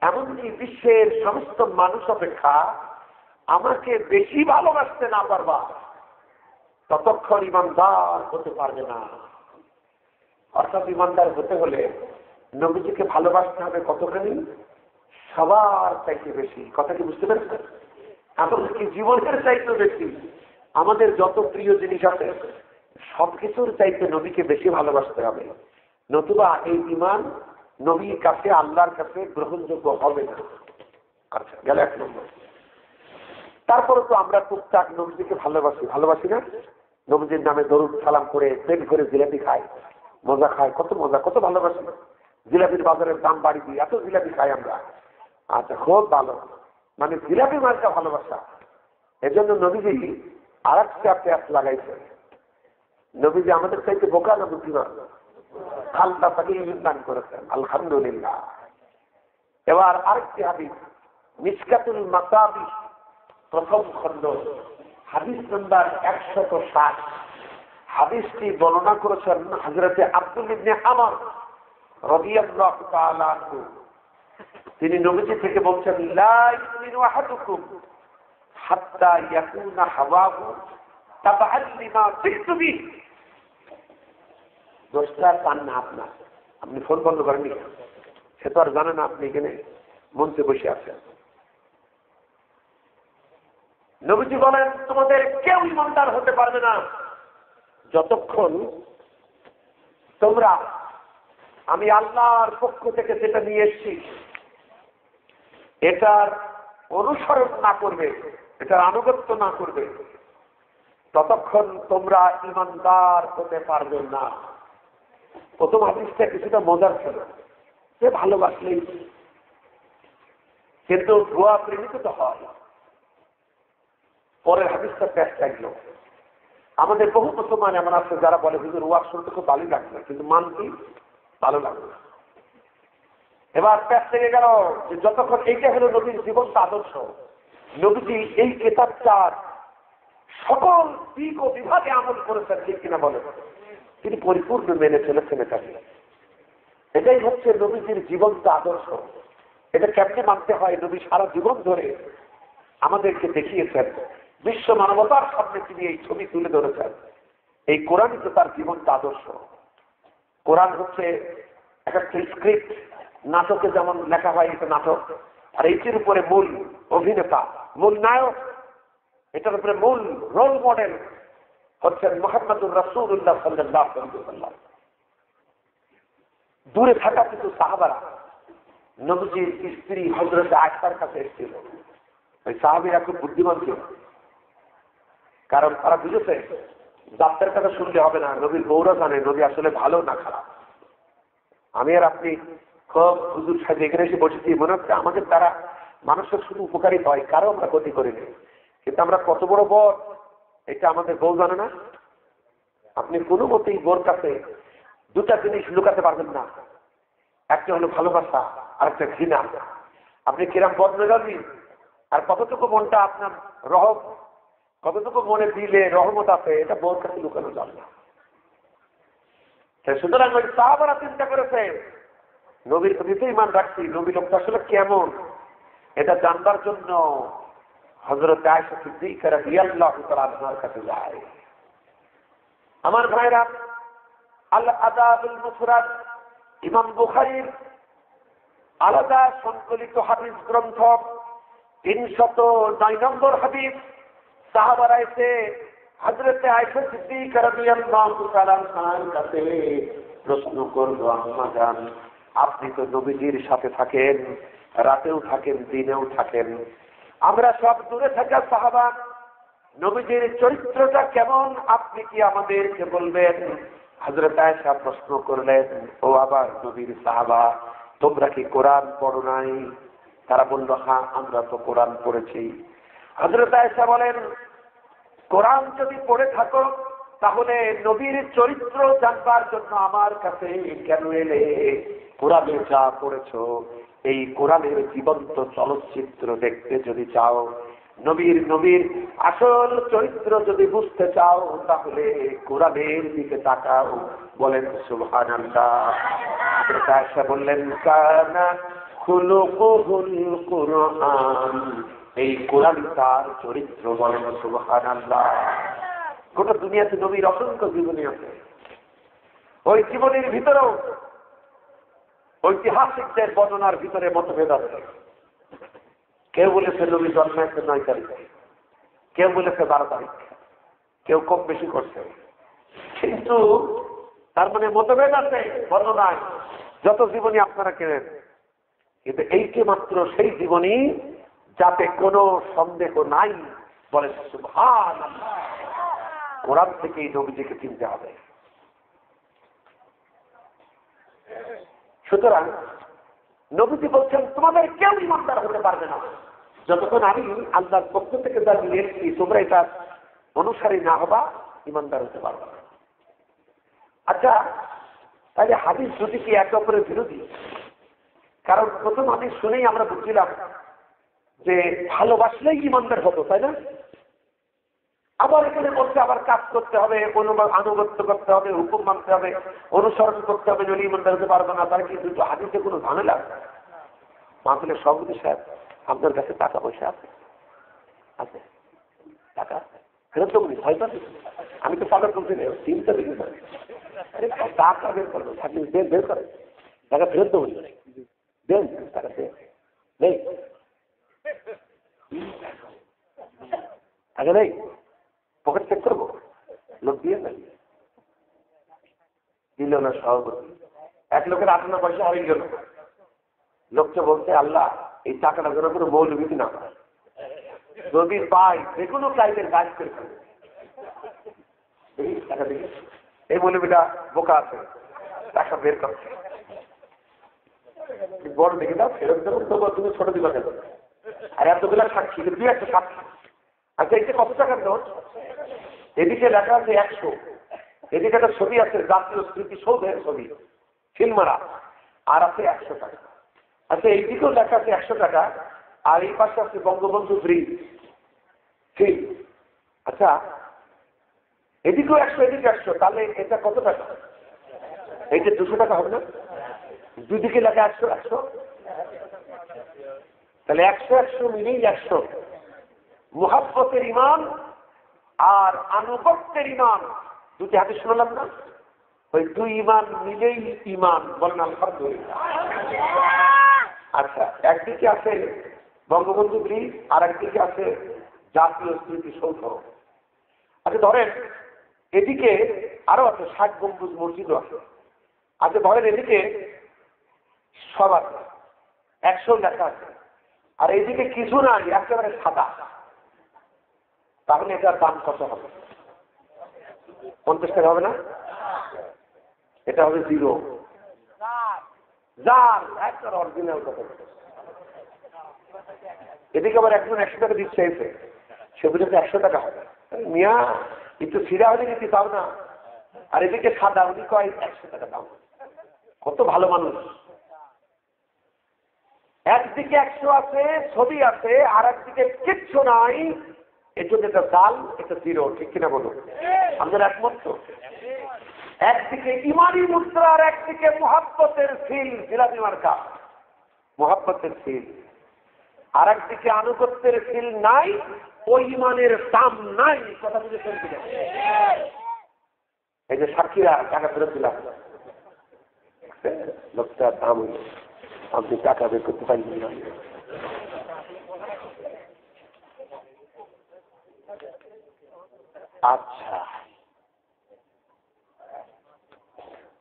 এমনকি বিশ্বের সমস্ত মানুষ অপেক্ষা আমাকে বেশি ভালোবাসতে না পারবা, ততক্ষণ ঈমানদার হতে পারবে না। অর্থাৎ ঈমানদার হতে হলে নবীজিকে ভালোবাসতে হবে কতখানি? সবার চাইতে বেশি। কথা কি বুঝতে পেরেছেন? এমনকি জীবনের চাইতে বেশি। আমাদের যত প্রিয় জিনিস আছে সবকিছুর চাইতে নবীকে বেশি ভালোবাসতে হবে, নতুবা এই ঈমান নবীর কাছে, আল্লাহর কাছে গ্রহণযোগ্য হবে না। আচ্ছা, গেল এক নম্বর। তারপরে তো আমরা টুকটাক নবীজিকে ভালোবাসি না? নবীজির নামে দরুদ সালাম করে পেট ভরে জিলাপি খাই, মজা খাই, কত মজা, কত ভালোবাসি। জিলাপির বাজারের দাম বাড়ি দিই, এত জিলাপি খাই আমরা। আচ্ছা, খুব ভালো, মানে জিলাপি মার্কা ভালোবাসা। এজন্য নবীজি আর একটা প্যাস লাগাইছে। নবীজি আমাদের চাইতে বোকা না বুদ্ধিমান? আল্লাহ তাকে দান করেছেন, আলহামদুলিল্লাহ। এবার আরেকটি হাদিস, মিশকাতুল মাসাবিহ প্রথম খণ্ড, হাদিস নাম্বার 160। হাদিসটি বর্ণনা করেছেন হযরতে আব্দুল ইবনে আমর রাদিয়াল্লাহু তাআলা আনহু। তিনি নবীজি থেকে বলছেন, লা ইউমিনু আহাদুকুম হাত্তা ইয়াকুনা হাওয়াহু তাবাআন লিমা জিতু বিহি। দোষটা পান না আপনার, আপনি ফোন বন্ধ করেননি, সে তো আর জানে না আপনি এখানে মঞ্চে বসে আছেন। নবীজি বলেন তোমাদের কেউ ঈমানদার হতে পারবে না যতক্ষণ তোমরা আমি আল্লাহর পক্ষ থেকে যেটা নিয়ে এসেছি এটার অনুসরণ না করবে, এটার আনুগত্য না করবে, ততক্ষণ তোমরা ঈমানদার হতে পারবে না। প্রথম হাদিসটা কিছুটা মজার ছিল, সে ভালোবাসলেই, কিন্তু ধোয়া প্রেমিত তো হয়। পরের হাদিসটা প্যাস লাগলো। আমাদের বহু মুসলমান এমন আছে যারা বলে হুজুর ওয়াজ শুনতে খুব ভালোই লাগবে, কিন্তু মানতেই ভালো লাগবে না। এবার প্যাস লেগে গেল যে যতক্ষণ এইটা হলো নবীর জীবন্ত আদর্শ, নবীজি এই কিতাবটার সকল দিক ও বিভাগে আমল করেছেন, ঠিক কিনা বলে, তিনি পরিপূর্ণ মেনে চলেছেন এটাকে। এটাই হচ্ছে নবীজির জীবন্ত আদর্শ। এটা কেমনে মানতে হয় নবী সারা জীবন ধরে আমাদেরকে দেখিয়েছেন। বিশ্ব মানবতার সামনে তিনি এই ছবি তুলে ধরেছেন। এই কোরআনই তো তার জীবন্ত আদর্শ। কোরআন হচ্ছে একটা স্ক্রিপ্ট, নাটকে যেমন লেখা হয় এটা নাটক, আর এইটির উপরে মূল অভিনেতা, মূল নায়ক, এটার উপরে মূল রোল মডেল হচ্ছেন মুহাম্মদুর রাসূলুল্লাহ সাল্লাল্লাহু আলাইহি ওয়াসাল্লাম। দূরে থাকা কিছু সাহাবারা নবীজির স্ত্রী হযরত আয়েশার কাছে এসেছিল। ওই সাহাবীরা খুব বুদ্ধিমান ছিল, কারণ তারা বুঝেছে যাত্রার কথা শুনলে হবে না, নবীর বউরা জানে নবী আসলে ভালো না খারাপ। আমি আর আপনি খুব হুজুর সাহেব এখানে এসে বসেছি, মনে হচ্ছে আমাদের দ্বারা মানুষের শুধু উপকারী হয়, কারো আমরা ক্ষতি করিনি, কিন্তু আমরা কত বড় বর এটা আমাদের বউ জানে না। আপনি কোনো মতেই বোর কাছে দুটা জিনিস লুকাতে পারবেন না, একটা হলো ভালোবাসা আর একটা ঘৃণা। আপনি কিরাম বদমেজাজি আর কতটুকু মনটা আপনার কতটুকু মনে দিলে রহমত আছে, এটা বোর কাছে লুকানো যাবে না। সুতরাং ওই সাহাবারা চিন্তা করেছে নবীর প্রতি ঈমান রাখছি, নবী লোকটা আসলে কেমন এটা জানবার জন্য হযরত আয়েশা সিদ্দিকা রাদিয়াল্লাহু তাআলা আনহার কাছে যায়। আমার ভাইরা, আল আদাবুল মুফরাদ ইমাম বুখারীর আলাদা সংকলিত হাদিস গ্রন্থ 309 নম্বর হাদিস। সাহাবারা এসে হযরত আয়েশা সিদ্দিকা রাদিয়াল্লাহু তাআলা আনহার কাছে প্রশ্ন করলো, আম্মা জান, আপনি তো নবীজির সাথে থাকেন, রাতেও থাকেন, দিনেও থাকেন, আমরা সব দূরে থাকা সাহাবা, নবীজির চরিত্রটা কেমন আপনি কি আমাদেরকে বলবেন? হযরত আয়েশা প্রশ্ন করলেন, ও আবার নবীর সাহাবা, তোমরা কি কোরআন পড়ো নাই? তারা বলল, হ্যাঁ আমরা তো কোরআন পড়েছি। হযরত আয়েশা বলেন, কোরআন যদি পড়ে থাকো তাহলে নবীর চরিত্র জানবার জন্য আমার কাছে কেন এলে? কোরআনে যা পড়েছো এই কোরআনের জীবন্ত চলচ্চিত্র দেখতে যদি চাও, নবীর আসল চরিত্র যদি বুঝতে চাও তাহলে কোরআনের দিকে তাকাও। বলেন সুবহানাল্লাহ। আয়েশা বললেন, কানা খুলুকুহুল কুরআন, এই কোরআন তার চরিত্র। বলেন সুবহানাল্লাহ। গোটা দুনিয়াতে নবীর অসংখ্য জীবনী আছে, ওই জীবনের ভিতরেও ঐতিহাসিকদের বর্ণনার ভিতরে মতভেদ আছে। কেউ বলেছে নবী জন্মাইছে 9 তারিখ, কেউ বলেছে 12 তারিখ, কেউ কম বেশি করছে, কিন্তু তার মানে মতভেদ আছে বর্ণনায়। যত জীবনী আপনারা কেনেন, কিন্তু এইটি মাত্র সেই জীবনী যাতে কোনো সন্দেহ নাই। বলেন সুবহানাল্লাহ। কোরআন থেকে এই নবীজিকে চিনতে হবে। সুতরাং নবীজি বলছেন, তোমাদের কেউ ইমানদার হতে পারবে না যতক্ষণ আমি আল্লাহর পক্ষ থেকে যা নিয়ে এসেছি তোমরা এটা অনুসারী না হবা, ইমানদার হতে পারবে না। আচ্ছা, তাহলে হাদিস দুটি কি একে অপরের বিরোধী? কারণ প্রথম হাদিস শুনেই আমরা বুঝছিলাম যে ভালোবাসলেই ইমানদার হতো, তাই না? আবার এখানে বলছে আবার কাজ করতে হবে, আনুগত্য করতে হবে, হুকুম মানতে হবে, অনুসরণ করতে হবে, যদি ইমানদার হতে পারবে না। তার কি দুটো হাদিসে কোনো ঝামেলা? মাহফিলের সভাপতি সাহেব, আপনার কাছে টাকা পয়সা আছে? আছে টাকা ফেরত দেবো নি? ভয় পাচ্ছি আমি তো পাগল করছি না, চিন্তা দিকে টাকা বের করবো, থাকলে বের করে টাকা ফেরত দেবো নি, দেন টাকা নেই, টাকা নেই, পকেট চেক করবো, লোক দিয়ে দিল না সভাপতি। এক লোকের 58 পয়সা হয়ে গেল। লোকটা বলছে, আল্লাহ এই টাকাটা যেন কোনো মৌলবি না হয়, যদি পাই যে কোনো টাইপের কাজ করে ফেলবে। টাকা দেখি এই মৌলবিটা বোকা আছে, টাকা বের করছে, বড় দেখে দাও ফেরত দেবো, তবু তুমি ছোট দিবা কেন? আর এতগুলা সাক্ষী, দুই একটা সাক্ষী। আচ্ছা এই যে কত টাকার নোট? এদিকে লেখা আছে 100, এদিকে একটা ছবি আছে জাতীয় স্মৃতিসৌধের ছবি ফিল্মারা, আর আছে 100 টাকা। আচ্ছা এইদিকেও লেখা আছে 100 টাকা, আর এই পাশে আছে বঙ্গবন্ধু ব্রিজ ফিল্ম। আচ্ছা এদিকেও 100 এদিকে 100, তাহলে এটা কত টাকা? এইটা 200 টাকা হবে না? দুই দিকে লেখা 100 100, তাহলে 100 100 মিলেই 100। মুহাব্বতের ইমান আর আনুগত্যের ইমান, দুটি হাতে শুনলাম না? ওই দুই ইমান মিলেই ইমান, বলেন আলহামদুলিল্লাহ। আচ্ছা একদিকে আছে বঙ্গবন্ধু ব্রিজ, আর একদিকে আছে জাতীয় স্মৃতিসৌধ। আচ্ছা ধরেন এদিকে আরো আছে 60 গম্বুজ মসজিদও আছে। আচ্ছা ধরেন এদিকে সব আছে, 100 লেখা আছে, আর এইদিকে কিছু নাই, একেবারে সাদা, তাহলে এটার দাম কত হবে? 50 টাকা হবে না? এটা হবে 0। একবার অরিজিনাল কথা। এদিকে আবার একজন 100 টাকা দিচ্ছে, সে বুঝেছে 100 টাকা হবে। মিয়া একটু সিরা হলে দিতে পাও না, আর এদিকে সাদা, উনি কয় 100 টাকা দাম। কত ভালো মানুষ। একদিকে 100 আছে, ছবি আছে, আর একদিকে কিচ্ছু নাই, এর জন্য এটা জাল, এটা 0, ঠিক কিনা বলুন? আমাদের একমত তো? একদিকে ইমানি মুদ্রা, আর একদিকে মুহাব্বতের সিল, জিলাপি মার্কা মুহাব্বতের সিল, আর একদিকে আনুগত্যের সিল নাই, ওই ইমানের দাম নাই। কথা বুঝেছেন কিনা? এই যে সাক্ষীরা টাকা ফেরত দিলাম, লোকটা দাম, আপনি টাকা বের করতে পারবেন না। আচ্ছা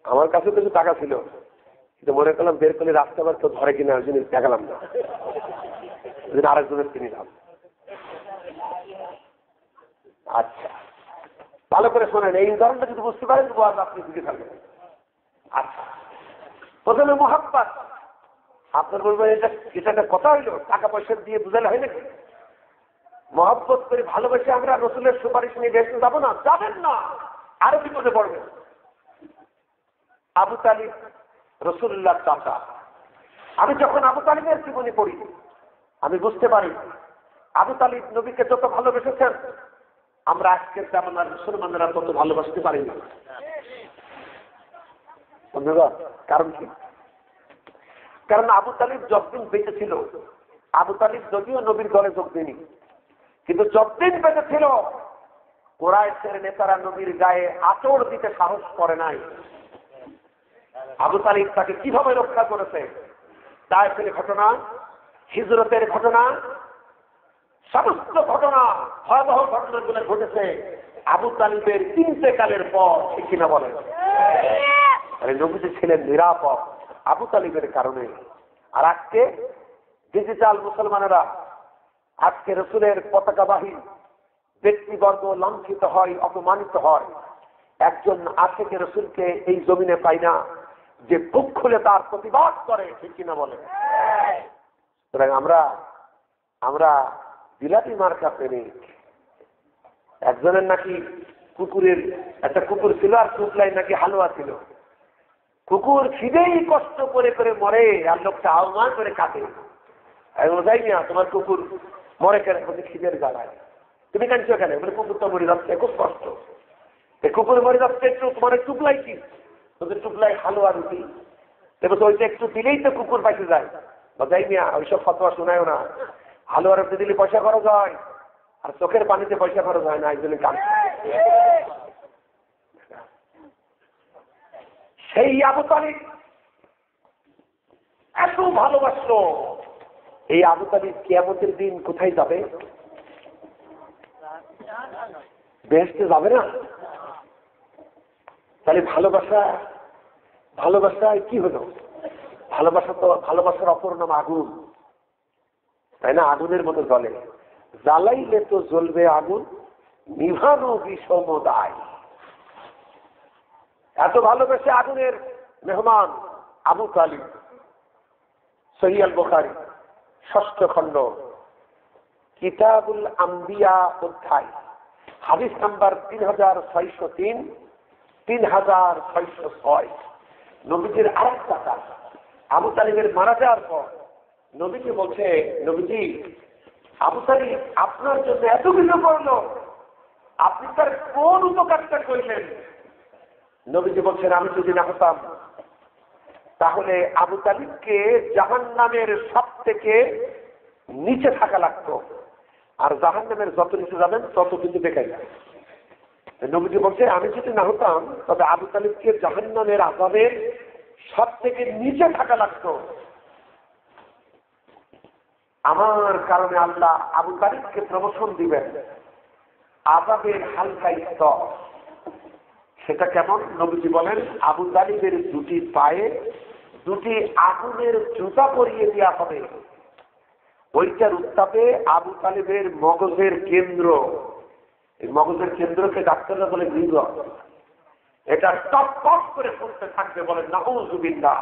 আমার কাছে তো কিছু টাকা ছিল, কিন্তু মনে করলাম বের করলে রাস্তা বার তো ধরে কিনা, ওই জন্য দেখালাম না, ওই জন্য আরেকজনের কিনিলাম। আচ্ছা ভালো করে শোনেন, এই উদাহরণটা যদি বুঝতে পারেন তো আপনি বুঝে থাকবেন। আচ্ছা প্রথমে মুহাব্বত, আপনার বলবেন এটা একটা কথা হইলো, টাকা পয়সা দিয়ে বুঝালে হয় নাকি? মহব্বত করে ভালোবেসে আমরা রসুলের সুপারিশ নিয়ে বেসতে যাবো না? যাবেন না, আরো বিপদে পড়বেন। আবু তালিব রসুল্লাহ চাচা। আমি যখন আবু তালিবের জীবনী পড়ি আমি বুঝতে পারি আবু তালিব নবীকে যত ভালোবেসেছেন আমরা আজকের জামানার মুসলমানরা তত ভালোবাসতে পারি না। কারণ কি? কারণ আবু তালিব যতদিন বেঁচে ছিল, আবু তালিব যদিও নবীর দলে যোগ দেয়নি, কিন্তু যতদিন বেঁচে ছিল কুরাইশের নেতারা নবীর গায়ে আঁচড় দিতে সাহস করে নাই। আবু তালিব তাকে কিভাবে রক্ষা করেছে? তায়েফের ঘটনা, হিজরতের ঘটনা, সমস্ত ঘটনা, ভয়াবহ ঘটনাগুলো ঘটেছে আবু তালিবের ইন্তেকালের পর, ঠিক কিনা বলেন? নবীজি ছিলেন নিরাপদ আবু তালিবের কারণে। আর আজকে ডিজিটাল মুসলমানেরা, আজকে রসুলের পতাকাবাহী ব্যক্তিবর্গ লাঞ্ছিত হয়, অপমানিত হয়। একজন আশেকে রসুলকে এই জমিনে পাই না যে বুক খুলে তার প্রতিবাদ করে, ঠিক কিনা বলে? সুতরাং আমরা জিলাপি মার্কা প্রেমিক। একজনের নাকি কুকুরের একটা কুকুর ছিল, আর টুকলাই নাকি হালুয়া ছিল। কুকুর খিদেই কষ্ট করে করে মরে, আর লোকটা আহ্বান করে কাঁদে। যাই না, তোমার কুকুর মরে কেন? খিদের জ্বালায়। তুমি কাঁদছো কেন? বলে কুকুর তো মরে যাচ্ছে, খুব কষ্ট। কুকুর মরে যাচ্ছে, একটু তোমার টুকলাই কি? তোদের টুকলাই হালুয়া রুটি, দেখো ওইটা একটু দিলেই তো কুকুর পাইতে যায়। যাই মিয়া, ওইসব ফতোয়া শোনায় না। হালুয়া রুটি দিলে পয়সা খরচ হয়, আর চোখের পানিতে পয়সা খরচ হয় না। একজনে কান সেই আবু তালিব এত ভালোবাসলো। এই আবু তালিব কিয়ামতের দিন কোথায় যাবে? বেহেশতে যাবে না? তাহলে ভালোবাসা ভালোবাসায় কি হলো? ভালোবাসা তো, ভালোবাসার অপর নাম আগুন, তাই না? আগুনের মতো জ্বলে, জ্বালাইলে তো জ্বলবে আগুন, নিভানো বিষম দায়। এত ভালোবেসে আগুনের মেহমান আবু তালিব। সহিহ আল বুখারী ৬ষ্ঠ খণ্ড কিতাবুল আম্বিয়া অধ্যায়, হাদিস নাম্বার 3603, 3606। নবীজির আরেকটা কাজ, আবু তালিবের মারা যাওয়ার পর নবীজি বলছে, নবীজি আবু তালিব আপনার জন্য এত কিছু করলো, আপনি তার কোন উপকারটা করলেন? নবীজি বলছেন, আমি যদি না হতাম তাহলে আবু তালিবকে জাহান্নামের সব থেকে নিচে থাকা লাগতো, আর জাহান্নামের যত নিচে যাবেন তত কিন্তু বেকার যায়। নবীজি বলছে, আমি যদি না হতাম তবে আবু তালিবকে জাহান্নামের আযাবের সব থেকে নিচে থাকা লাগতো। আমার কারণে আল্লাহ আবু তালিবকে প্রমোশন দিবেন আযাবের হালকা স্তর। সেটা কেমন? নবীজি বলেন, আবু তালিবের দুটি পায়ে দুটি আগুনের জুতা পরিয়ে দেওয়া হবে। ওইটার উত্তাপে আবু তালিবের মগজের কেন্দ্র, এই মগজের কেন্দ্রকে ডাক্তাররা বলে মৃগ, এটা টপ টপ করে ফুলতে থাকবে, বলে নাউযুবিল্লাহ।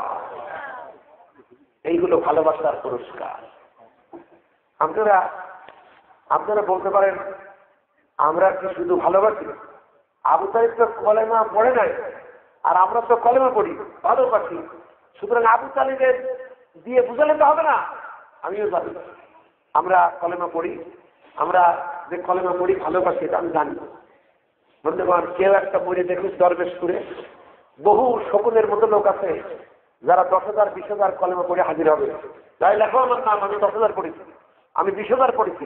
এইগুলো ভালোবাসার পুরস্কার। আপনারা বলতে পারেন, আমরা কি শুধু ভালোবাসি? আবু তালিব তো কলেমা পড়ে নাই, আর আমরা তো কলেমা পড়ি, ভালোবাসি। সুতরাং আবু তালিবের দিয়ে বুঝালে তো হবে না। আমিও জানি আমরা কলেমা পড়ি, আমরা যে কলেমা পড়ি ভালোবাসি, এটা আমি জানি। বন্ধুগণ, কেউ একটা মরে দেখুন দরবেশপুরে বহু শকুনের মতো লোক আছে যারা 10,000 20,000 কলেমা পড়ে হাজির হবে। তাই লেখো আমার নাম, আমি 10,000 পড়েছি, আমি 20,000 পড়েছি।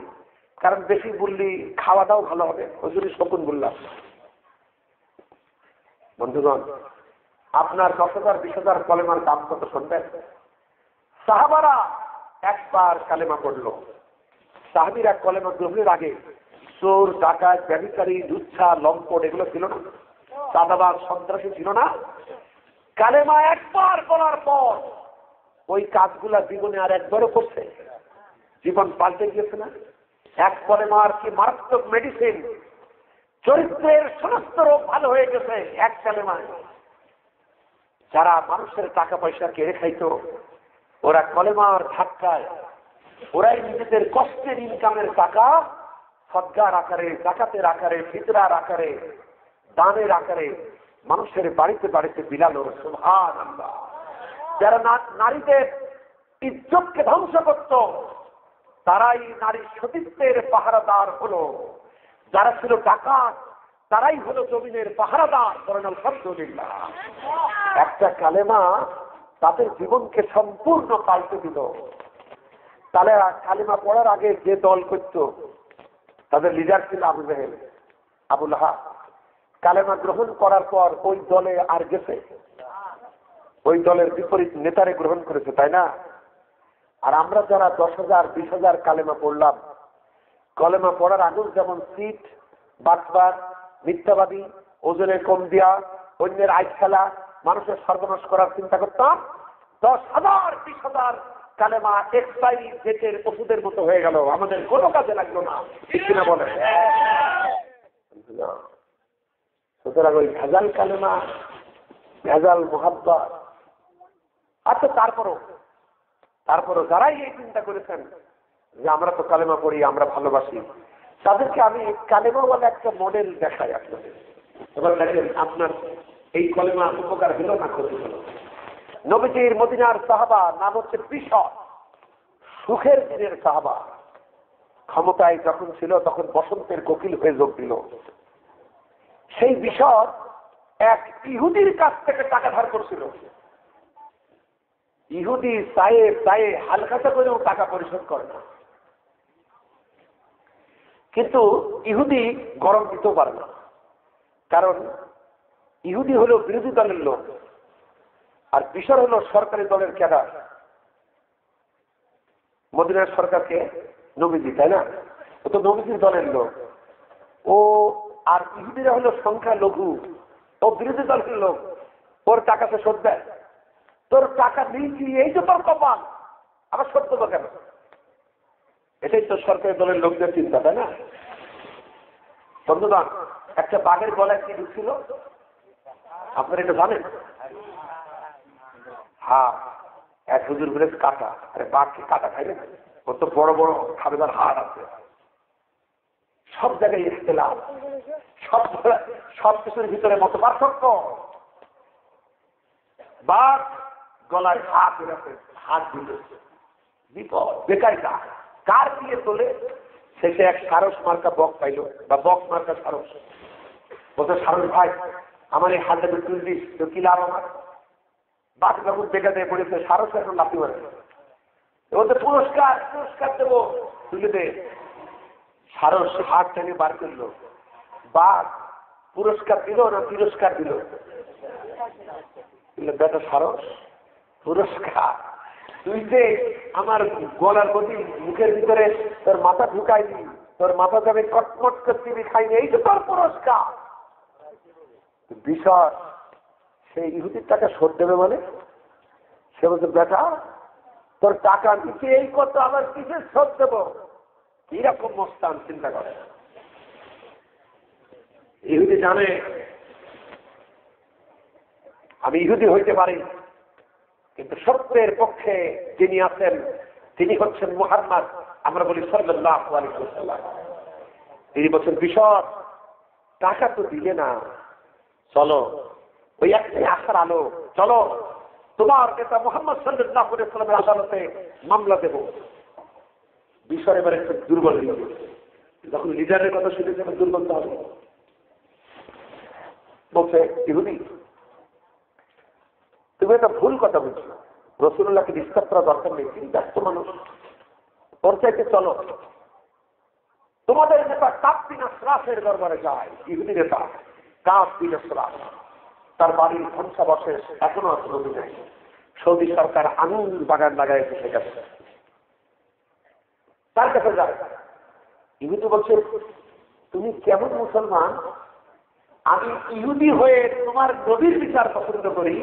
কারণ বেশি বললি খাওয়াটাও ভালো হবে, ওই জন্য শকুন বললাম। বন্ধুগণ, আপনার 10,000 20,000 কলেমার দাম কত শুনবেন? সাহাবারা একবার কালেমা পড়লো। সাহাবীরা কলেমা গ্রহণের আগে চোর, ডাকাত, ব্যভিচারী, লুচ্ছা, লম্পট এগুলো ছিল না, চাঁদাবাজ, সন্ত্রাসী ছিল না। কালেমা একবার বলার পর ওই কাজগুলা জীবনে আর একবারও করছে, জীবন পাল্টে গিয়েছে না? এক কলেমার কি মারাত্মক মেডিসিন! চরিত্রের সমস্ত রোগ ভালো হয়ে গেছে এক কালেমায়। যারা মানুষের টাকা পয়সা কেড়ে খাইতো, ওরা কলেমার ধাক্কায় ওরাই নিজেদের কষ্টের ইনকামের টাকা সদকার আকারে, যাকাতের আকারে, ফিতরার আকারে, দানের আকারে মানুষের বাড়িতে বাড়িতে বিলালো। সুবহানাল্লাহ। যারা নারীদের ইজ্জতকে ধ্বংস করত, তারাই নারীর সতীত্বের পাহারাদার হলো। যারা ছিল ডাকাত, তারাই হলো জমিনের পাহারাদার। বলেন আলহামদুলিল্লাহ। একটা কালেমা তাদের জীবনকে সম্পূর্ণ পাল্টে দিল। তাহলে কালেমা পড়ার আগে যে দল করত, তাদের লিডার ছিল আবু জেহেল, আবু লাহাব। কালেমা গ্রহণ করার পর ওই দলে আর গেছে, ওই দলের বিপরীত নেতারে গ্রহণ করেছে, তাই না? আর আমরা যারা 10,000 20,000 কালেমা পড়লাম, কলেমা পড়ার আগুন যেমন সিট, বাটপার, মিথ্যাবাদী, ওজনে কম দিয়া, অন্যের আইস খেলা, মানুষের সর্বনাশ করার চিন্তা করতাম, 10,000 20,000 কালেমা এক্সপাইরি ডেটের ওষুধের মতো হয়ে গেল, আমাদের কোনো কাজে লাগলো না। ঠিক কিনা বলে? সুতরাং ওই ভেজাল কালেমা, ভেজাল মোহাব্বত। আচ্ছা, তারপরও যারাই এই চিন্তা করেছেন যে আমরা তো কালেমা পড়ি, আমরা ভালোবাসি, তাদেরকে আমি কালেমা বলে একটা মডেল দেখাই আপনাদের। এবার দেখেন আপনার এই কলেমা উপকার হলো না ক্ষতি হলো। নবীজির মদিনার সাহাবা নাম হচ্ছে বিশর, সুখের দিনের সাহাবা। ক্ষমতায় যখন ছিল তখন বসন্তের কোকিল হয়ে যোগ দিল। সেই বিশর এক ইহুদির কাছ থেকে টাকা ধার করছিল। ইহুদি চায়ে হালখাতা করেও টাকা পরিশোধ করে না, কিন্তু ইহুদি গরম দিতেও পারে না, কারণ ইহুদি হলো বিরোধী দলের লোক, আর বিশর হলো সরকারি দলের ক্যাডার। মদিনার সরকারকে নবীজি, তাই না? ও তো নবীজির দলের লোক। ও আর ইহুদিরা হলো সংখ্যা লঘু, ও বিরোধী দলের লোক, ওর টাকা সে শোধ দেয়। তোর টাকা নিয়েছি, এই তো তোর কপাল, আবার সত্য তো কেন? এটাই তো সরকারি দলের লোকদের চিন্তা, তাই না? বন্ধুগণ, একটা বাঘের গলায় কি ঢুকছিল আপনারা এটা জানেন? হ্যাঁ, এক হুজুর বলে কাটা। আরে বাঘকে কাটা খাইবে? ওর তো বড় বড় খাবেদার হাড় আছে। সব জায়গায় ইখতিলাফ, সব কিছুর ভিতরে মত পার্থক্য। বাঘ গলায় হাত দিল, বিপদ, বেকায়দা। কার দিয়ে তোলে? শেষে এক সারস মার্কা বক পাইল, বা বক মার্কা সারস। বলতে, সারস ভাই, আমার এই হাতে তুল দিস, তো কি লাভ আমার? বাঘ যখন বেকা দিয়ে পড়েছে, সারস এখন লাফি মারে, বলতে পুরস্কার দেবো, তুলে দে। সারস হাত টেনে বার করলো। বাঘ পুরস্কার দিল না তিরস্কার দিল? বেটা সারস, পুরস্কার। তুই যে আমার গলার প্রতি মুখের ভিতরে তোর মাথা ঢুকাইনি, তোর মাথা যাবে কটমট করতে খাইনি, এই তো তোর পুরস্কার। বিষয় সেই ইহুদির টাকা শোধ দেবে মানে? সে বলছে, বেটা তোর টাকা নিচে এই কত, আবার কিসের শোধ দেব? কিরকম মস্তান, চিন্তা করে। ইহুদি জানে আমি ইহুদি হইতে পারি, কিন্তু সত্যের পক্ষে যিনি আছেন তিনি হচ্ছেন মুহাম্মদ, আমরা বলি সাল্লাল্লাহু আলাইহি ওয়াসাল্লাম। তিনি বলছেন, বিষয় টাকা তো দিলে না, চলো ওই একটাই আশার আলো, চলো তোমার নেতা মুহাম্মদ সাল্লাল্লাহু আলাইহি ওয়াসাল্লামের আদালতে মামলা দেব। বিষয় এবার একটু দুর্বল হয়ে গেল। যখন লিডারের কথা শুনেছে, দুর্বল হবে। বলছে, ইহুদি তুমি একটা ভুল কথা বলছো, রাসূলুল্লাহকে ডিস্টার্ব করা দরকার নেই, তিনি ব্যস্ত মানুষ, ওর চাইতে চলো তোমাদের নেতা কাব বিন আশরাফের দরবারে যায়। ইহুদি নেতা কাব বিন আশরাফ, তার বাড়ির ধ্বংসাবশেষ এখনো নদী নাই। সৌদি সরকার আঙুর বাগান লাগায় এসে গেছে, তার কাছে যায়। ইহুদি বলছে, তুমি কেমন মুসলমান? আমি ইহুদি হয়ে তোমার নবীর বিচার পছন্দ করি,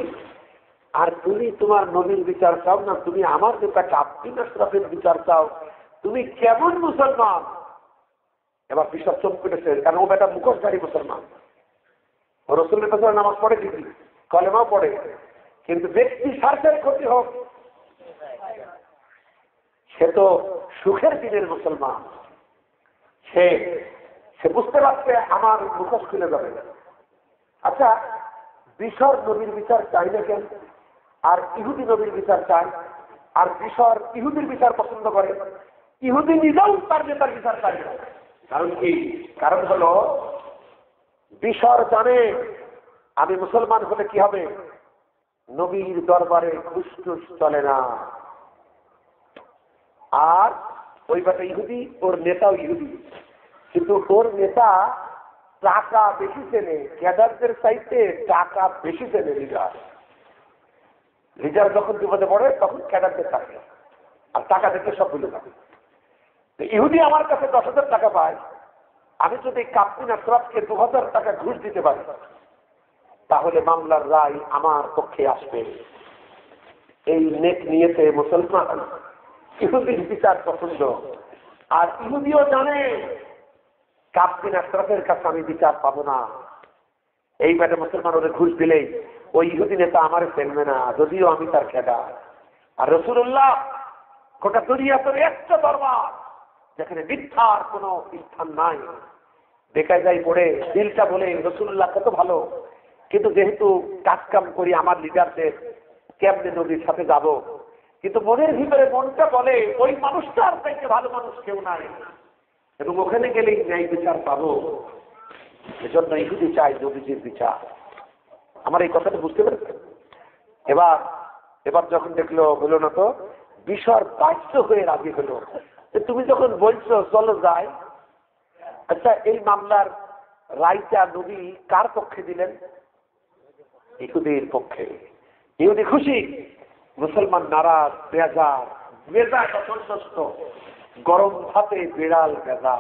আর তুমি তোমার নবীর বিচার চাও না, তুমি আমার নেতা কাব বিন আশরাফের বিচার চাও, তুমি কেমন মুসলমান? এবার বিশ্বর চোখ পেটেছে, কারণ ও বেটা মুখোশধারী মুসলমান। ও রাসূলের পেছনে নামাজ পড়ে, ঠিকই কলেমাও পড়ে, কিন্তু ব্যক্তি স্বার্থের ক্ষতি হোক, সে তো সুখের দিনের মুসলমান। সে বুঝতে পারছে আমার মুখোশ খুলে যাবে। আচ্ছা, বিশ্বর নবীর বিচার চাই না কেন, আর ইহুদি নবীর বিচার চায়? আর বিশ্বর ইহুদির বিচার পছন্দ করে, ইহুদি নিজেও তার নেতার বিচার চায় না। কারণ কি? কারণ হলো বিশ্বর জানে আমি মুসলমান হলে কি হবে, নবীর দরবারে ঘুষ টুস চলে না। আর ওই বেটা ইহুদি, ওর নেতাও ইহুদি, কিন্তু ওর নেতা টাকা বেশি চেনে, ক্যাডারদের চাইতে টাকা বেশি চেনে লিডার। লিডার যখন বিপদে পড়ে তখন ক্যাডারদের থাকে, আর টাকা দেখে সব ভুলে যাবে। ইহুদি আমার কাছে 10,000 টাকা পায়, আমি যদি কাব বিন আশরাফকে 2,000 টাকা ঘুষ দিতে পারি, তাহলে মামলার রায় আমার পক্ষে আসবে। এই নেট নিয়েছে মুসলমান ইহুদির বিচার পছন্দ। আর ইহুদিও জানে কাব বিন আশরাফের কাছে আমি বিচার পাবো না। এই ব্যাটে মুসলমান ওদের ঘুষ দিলেই ওই ইহুদি নেতা আমার ফেলবে না, যদিও আমি তার খেদা। আর রাসূলুল্লাহ গোটা দুনিয়াতে একটা দরবার যেখানে মিথ্যার কোনো স্থান নাই। দেখায় যায় পড়ে দিলটা বলে রাসূলুল্লাহ কত ভালো, কিন্তু যেহেতু কাজ কাম করি আমার লিডারদের কেমনে নবীর সাথে যাব, কিন্তু মনের ভিতরে মনটা বলে ওই মানুষটার চাইতে ভালো মানুষ কেউ নাই, এবং ওখানে গেলেই ন্যায় বিচার পাবো। এজন্য ইহুদি চাই নবীজির বিচার। আমার এই কথাটা বুঝতে পেরেছেন? এবার যখন দেখলো হলো না, তো বিষয় বাধ্য হয়ে রাজি হলো যে তুমি যখন বলছো চলো যাই। আচ্ছা, এই মামলার রায়টা নবী কার পক্ষে দিলেন? ইহুদির পক্ষে। ইহুদি খুশি, মুসলমান নারাজ, বেজার অসন্তুষ্ট, গরম ভাতে বিড়াল বেজা।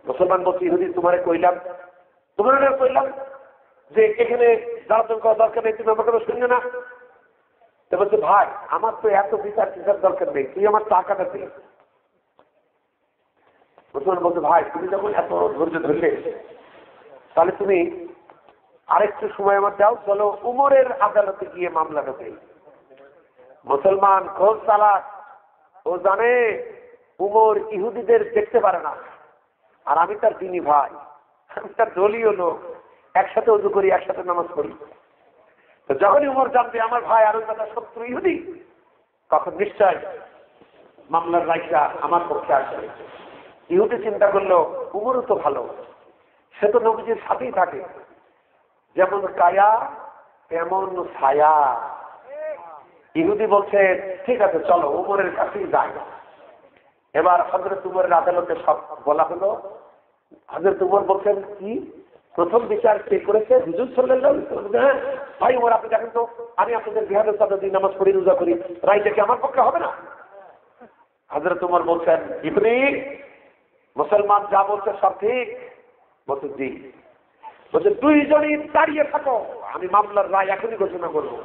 মুসলমান বলছে, ইহুদি তোমারে কইলাম যে এখানে জ্বালাতন করার দরকার নেই, তুমি আমার কথা শুনবে না। তো বলছে ভাই আমার তো এত বিচার টিচার দরকার নেই, তুই আমার টাকাটা দে। মুসলমান বলছে ভাই তুমি যখন এত ধৈর্য ধরলে তাহলে তুমি আরেকটু সময় আমার দাও, চলো উমরের আদালতে গিয়ে মামলাটা দেই। মুসলমান খোঁজ চালাক, ও জানে উমর ইহুদিদের দেখতে পারে না, আর আমি তার দিনী ভাই, আমি তার দলীয় লোক, একসাথে উজু করি, একসাথে নামাজ পড়ি। তো যখনই উমর জানবে আমার ভাই আর ওই কথা শত্রু ইহুদি, তখন নিশ্চয় মামলার রায়টা আমার পক্ষে আসবে। ইহুদি চিন্তা করলো উমরও তো ভালো, সে তো নবীজির সাথেই থাকে, যেমন কায়া তেমন ছায়া। ইহুদি বলছে ঠিক আছে চলো উমরের কাছেই যাই। এবার হযরত উমরের আদালতে সব বলা হলো। হযরত উমর বলছেন কি প্রথম বিচার কে করেছে? হুজুর সাল্লাল্লাহু আলাইহি ওয়াসাল্লাম। হ্যাঁ ভাই উমর আপনি দেখেন তো, আমি আপনাদের বিহারের সাথে দিন নামাজ পড়ি, রোজা করি, রায়টা কি আমার পক্ষে হবে না? হযরত উমর বলছেন ইবনি মুসলমান যা বলছে সব ঠিক। বলছে জি। বলছে দুইজনই দাঁড়িয়ে থাকো, আমি মামলার রায় এখনই ঘোষণা করবো।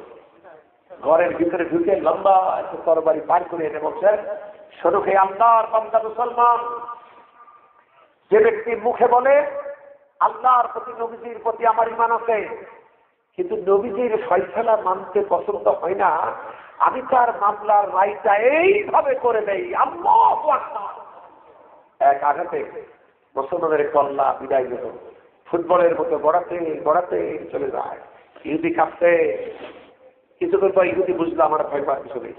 ঘরের ভিতরে ঢুকে লম্বা একটা তরবারি পার করে এনে বলছেন শোনো হে আল্লাহর বান্দা মুসলমান, যে ব্যক্তি মুখে বলে আল্লাহর প্রতি নবীজির প্রতি আমার ঈমান আছে, কিন্তু নবীজির ফয়সালা মানতে পছন্দ হয় না, আমি তার মামলার রায়টা এইভাবে করে দেই। আল্লাহু আকবার। এক আঘাতে মুসলমানের কল্লা বিদায় দিল, ফুটবলের মতো গড়াতে গড়াতে চলে যায়। ইহুদি কাঁপতে, কিছুক্ষণ পর ইহুদি বুঝলো আমার ভয় পাওয়ার কিছু নেই,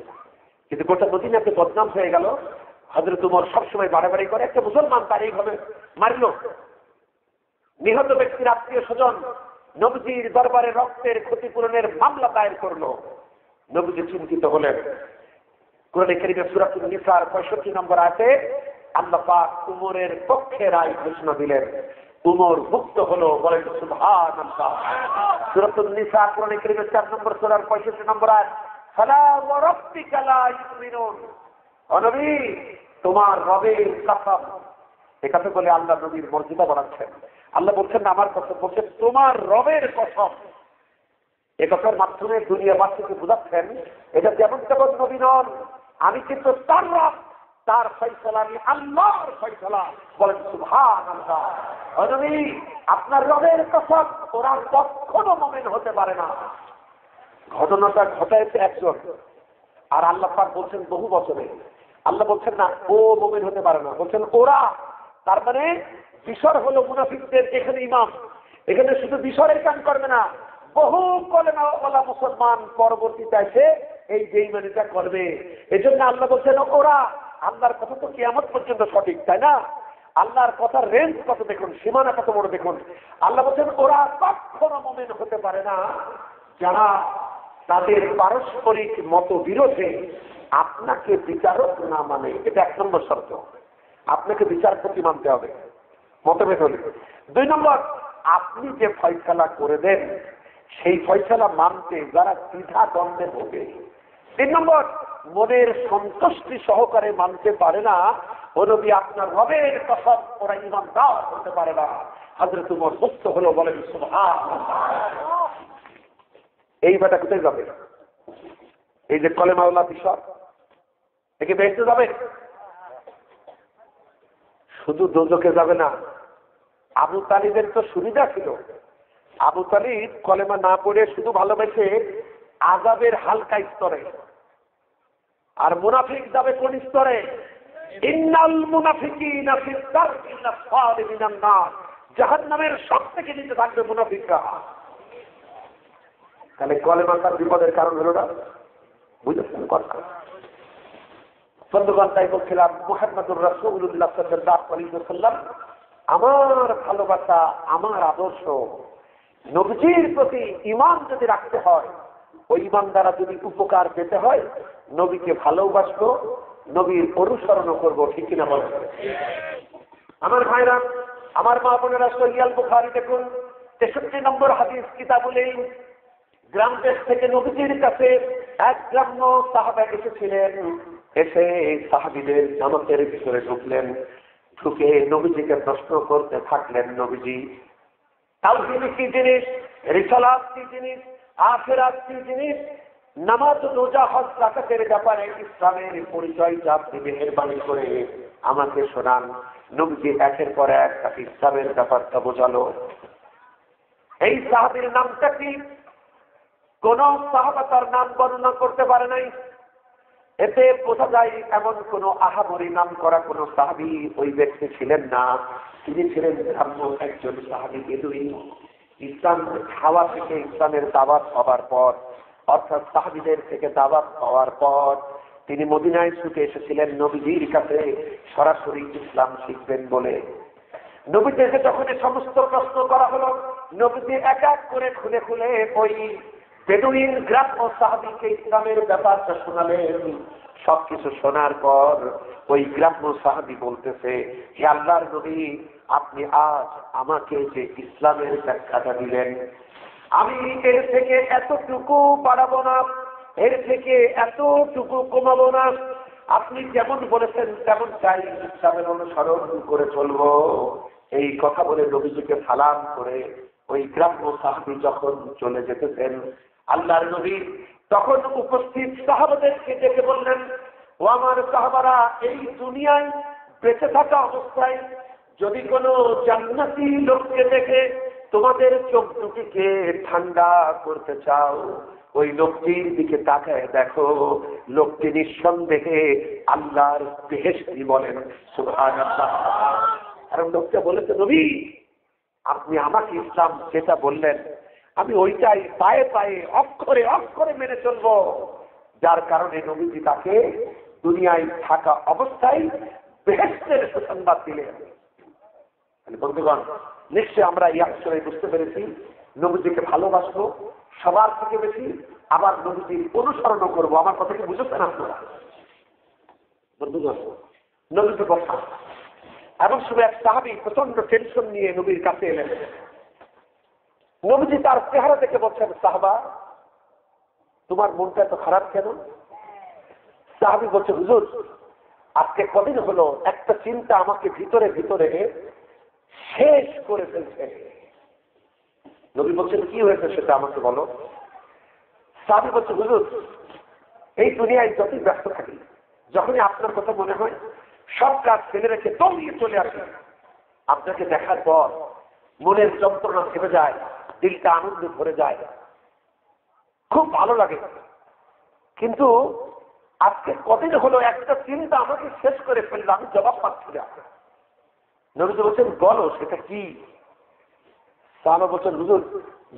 কিন্তু গোটা মদিনাতে বদনাম হয়ে গেল। হযরত উমর সবসময় বাড়াবাড়ি করে, একটা মুসলমান তার এইভাবে মারল। নিহত ব্যক্তির আত্মীয় স্বজন নবীজির দরবারে রক্তের ক্ষতিপূরণের মামলা দায়ের করলো। নবীজি চিন্তিত হলেন। কোরআনে কারীমে সূরাতুন নিসার 65 নম্বর আয়াতে আল্লাহ পাক উমরের পক্ষে রায় ঘোষণা দিলেন। উমর মুক্ত হলো, বলেন সুবহানাল্লাহ। সূরাতুন নিসা কোরআনে কারীমে 4 নম্বর সূরার 65 নম্বর আয়াত, ফালা ওয়া রাব্বিকা লা ইউমিনুন। ও নবী তোমার রবের কসম। এটাতে বলে আল্লাহ নবীর মর্যাদা বাড়াচ্ছেন। আল্লাহ বলছেন আমার কসম, বলছেন তোমার রবের কসম। এ কথার মাধ্যমে দুনিয়াবাসীকে বুঝাচ্ছেন এটা যেমন তেমন নবী নন, আমি কিন্তু তার রব, তার ফয়সালা আমি আল্লাহর ফয়সালা। বলেন সুবহানাল্লাহ। ও নবী আপনার রবের কসম, ওরা কখনো মুমিন হতে পারে না। ঘটনাটা ঘটাইছে একজন, আর আল্লাহ পাক বলছেন বহু বছরে। আল্লাহ বলছেন না ও মুমিন হতে পারে না, বলছেন ওরা। তার মানে বিসর হলো মুনাফিকদের এখানে ইমাম। এখানে শুধু বিসরের কাম করবে না, বহু কলেমাওয়ালা মুসলমান পরবর্তীতে এসে এই বেঈমানিটা করবে। এজন্য আল্লাহ বলছেন ওরা। আল্লাহর কথা তো কিয়ামত পর্যন্ত সঠিক, তাই না? আল্লাহর কথার রেঞ্জ কত দেখুন, সীমানা কত বড় দেখুন। আল্লাহ বলছেন ওরা কখনো মুমিন হতে পারে না যারা তাদের পারস্পরিক মতবিরোধে আপনাকে বিচারক না মানে। এটা 1 নম্বর শর্ত, আপনাকে বিচারপতি মানতে হবে মতভেদ হলে। 2 নম্বর, আপনি যে ফয়সালা করে দেন সেই ফয়সালা মানতে যারা দ্বিধা দ্বন্দ্বে ভোগে। 3 নম্বর, মনের সন্তুষ্টি সহকারে মানতে পারে না। ও নবী আপনার রবের কসম ওরা ঈমানদার হতে পারে না। হযরত উমর মুক্ত হলো, বলেন সুবহানাল্লাহ। এই বেটা কোথায় যাবে? এই যে কলেমাওয়ালা বিসর, একে বেহেশতে যাবে? শুধু দোজখে যাবে না। আবু তালিবের তো সুবিধা ছিল, আবু তালিব কলেমা না পড়ে শুধু ভালোবেসে আযাবের হালকা স্তরে। আর মুনাফিক যাবে কোন স্তরে? ইন্নাল মুনাফিকিনা ফি দারকিল আসফালি মিনান নার। জাহান্নামের সবথেকে নিচে থাকবে মুনাফিকরা। তাহলে কলেমা তার বিপদের কারণ হলো না, বুঝেছেন কথা? বন্ধুগণ, তাই বলছিলাম মুহাম্মদুর রাসূলুল্লাহ সাল্লাল্লাহু আলাইহি ওয়াসাল্লাম আমার ভালোবাসা, আমার আদর্শ, নবীজির প্রতি ঈমান যদি রাখতে হয়, ওই ঈমান দ্বারা যদি উপকার পেতে হয়, নবীকে ভালোবাসবো, নবীর অনুসরণ করবো, ঠিক কিনা বলেন? আমার ভাইরা, আমার মা বোনেরা, সহিহ বুখারী দেখুন 63 নম্বর হাদিস কিতাবুল ইলম। গ্রাম দেশ থেকে নবীজির কাছে এক গ্রাম্য সাহাবা এসেছিলেন। এসে সাহাবীদের জামাতের ভিতরে ঢুকলেন, ঢুকে নবীজিকে প্রশ্ন করতে থাকলেন, নবীজি তাওহীদ কি জিনিস? রিসালাত কি জিনিস, আখিরাত কি জিনিস, নামাজ রোজা হজ যাকাতের ব্যাপারে ইসলামের পরিচয়টা আপনি মেহেরবানি করে আমাকে শোনান। নবীজি একের পর এক তাকে ইসলামের ব্যাপারটা বোঝালো। এই সাহাবীর নামটা কি? কোন সাহাবা তার নাম বর্ণনা করতে পারে নাই। এতে বোঝা যায় এমন কোন আহামরি নাম করা কোন সাহাবী ওই ব্যক্তি ছিলেন না। তিনি ছিলেন ব্রাহ্ম একজন সাহাবী বেদুইন। ইসলাম খাওয়া থেকে ইসলামের দাওয়াত হওয়ার পর, অর্থাৎ সাহাবীদের থেকে দাওয়াত হওয়ার পর তিনি মদিনায় ছুটে এসেছিলেন নবীজির কাছে সরাসরি ইসলাম শিখবেন বলে। নবীজিকে যখন সমস্ত প্রশ্ন করা হলো, নবীজি এক এক করে খুলে খুলে ওই বেদুইন গ্রাম্য সাহাবীকে ইসলামের ব্যাপারটা শোনালেন। সবকিছু শোনার পর ওই গ্রাম্য সাহাবী বলতেছে, হে আল্লাহর নবী, আপনি আজ আমাকে যে ইসলামের ব্যাখ্যাটা দিলেন, আমি এর থেকে এতটুকু বাড়াবো না, এর থেকে এতটুকু কমাবো না। আপনি যেমন বলেছেন তেমন চাই, ইসলামের অনুসরণ করে চলবো। এই কথা বলে নবীজিকে সালাম করে ওই গ্রাম্য সাহাবী যখন চলে যেতেছেন, আল্লাহর নবী তখন উপস্থিত সাহাবাদেরকে ডেকে বললেন, ও আমার সাহাবারা, এই দুনিয়ায় বেঁচে থাকা অবস্থায় যদি কোনো জান্নাতি লোককে দেখে তোমাদের চোখ দুটিকে ঠান্ডা করতে চাও, ওই লোকটির দিকে তাকায় দেখো, লোকটি নিঃসন্দেহে আল্লাহর বেহেশতি। বলেন সুবহানাল্লাহ। কারণ লোকটা বলেছে, নবী আপনি আমাকে ইসলাম যেটা বললেন আমি ওইটাই পায়ে পায়ে অক্ষরে অক্ষরে মেনে চলবো। যার কারণে নবীজি তাকে দুনিয়ায় থাকা অবস্থায় বেহেশতের সুসংবাদ দিলেন। বন্ধুগণ, নিশ্চয় আমরা এই অক্ষরে বুঝতে পেরেছি নবীজিকে ভালোবাসবো সবার থেকে বেশি, আবার নবীজির অনুসরণ করবো। আমার কথা কি বুঝেছেন আপনারা? বন্ধুগণ, নবীজি কথা এবং শুধু এক সাহাবী প্রচন্ড টেনশন নিয়ে নবীর কাছে এলেন। নবীজি তার চেহারা দেখে বলছেন, সাহাবা তোমার মনটা এত খারাপ কেন? সাহাবী বলছে, হুজুর আজকে কদিন হলো একটা চিন্তা আমাকে ভিতরে ভিতরে শেষ করে ফেলছে। নবী বলছেন, কি হয়েছে সেটা আমাকে বলো। সাহাবী বলছে, হুজুর এই দুনিয়ায় যতই ব্যস্ত থাকি, যখনই আপনার কথা মনে হয় সব কাজ ফেলে রেখে দৌড়িয়ে চলে আসে। আপনাকে দেখার পর মনের যন্ত্রণা থেমে যায়, দিলটা আনন্দে ভরে যায়, খুব ভালো লাগে। কিন্তু আজকে কদিন হলো একটা চিন্তা আমাকে শেষ করে ফেললো, আমি জবাব পাচ্ছি না। নবীজি বলছেন, বলো সেটা কি? সাহাবা বলছেন, হুজুর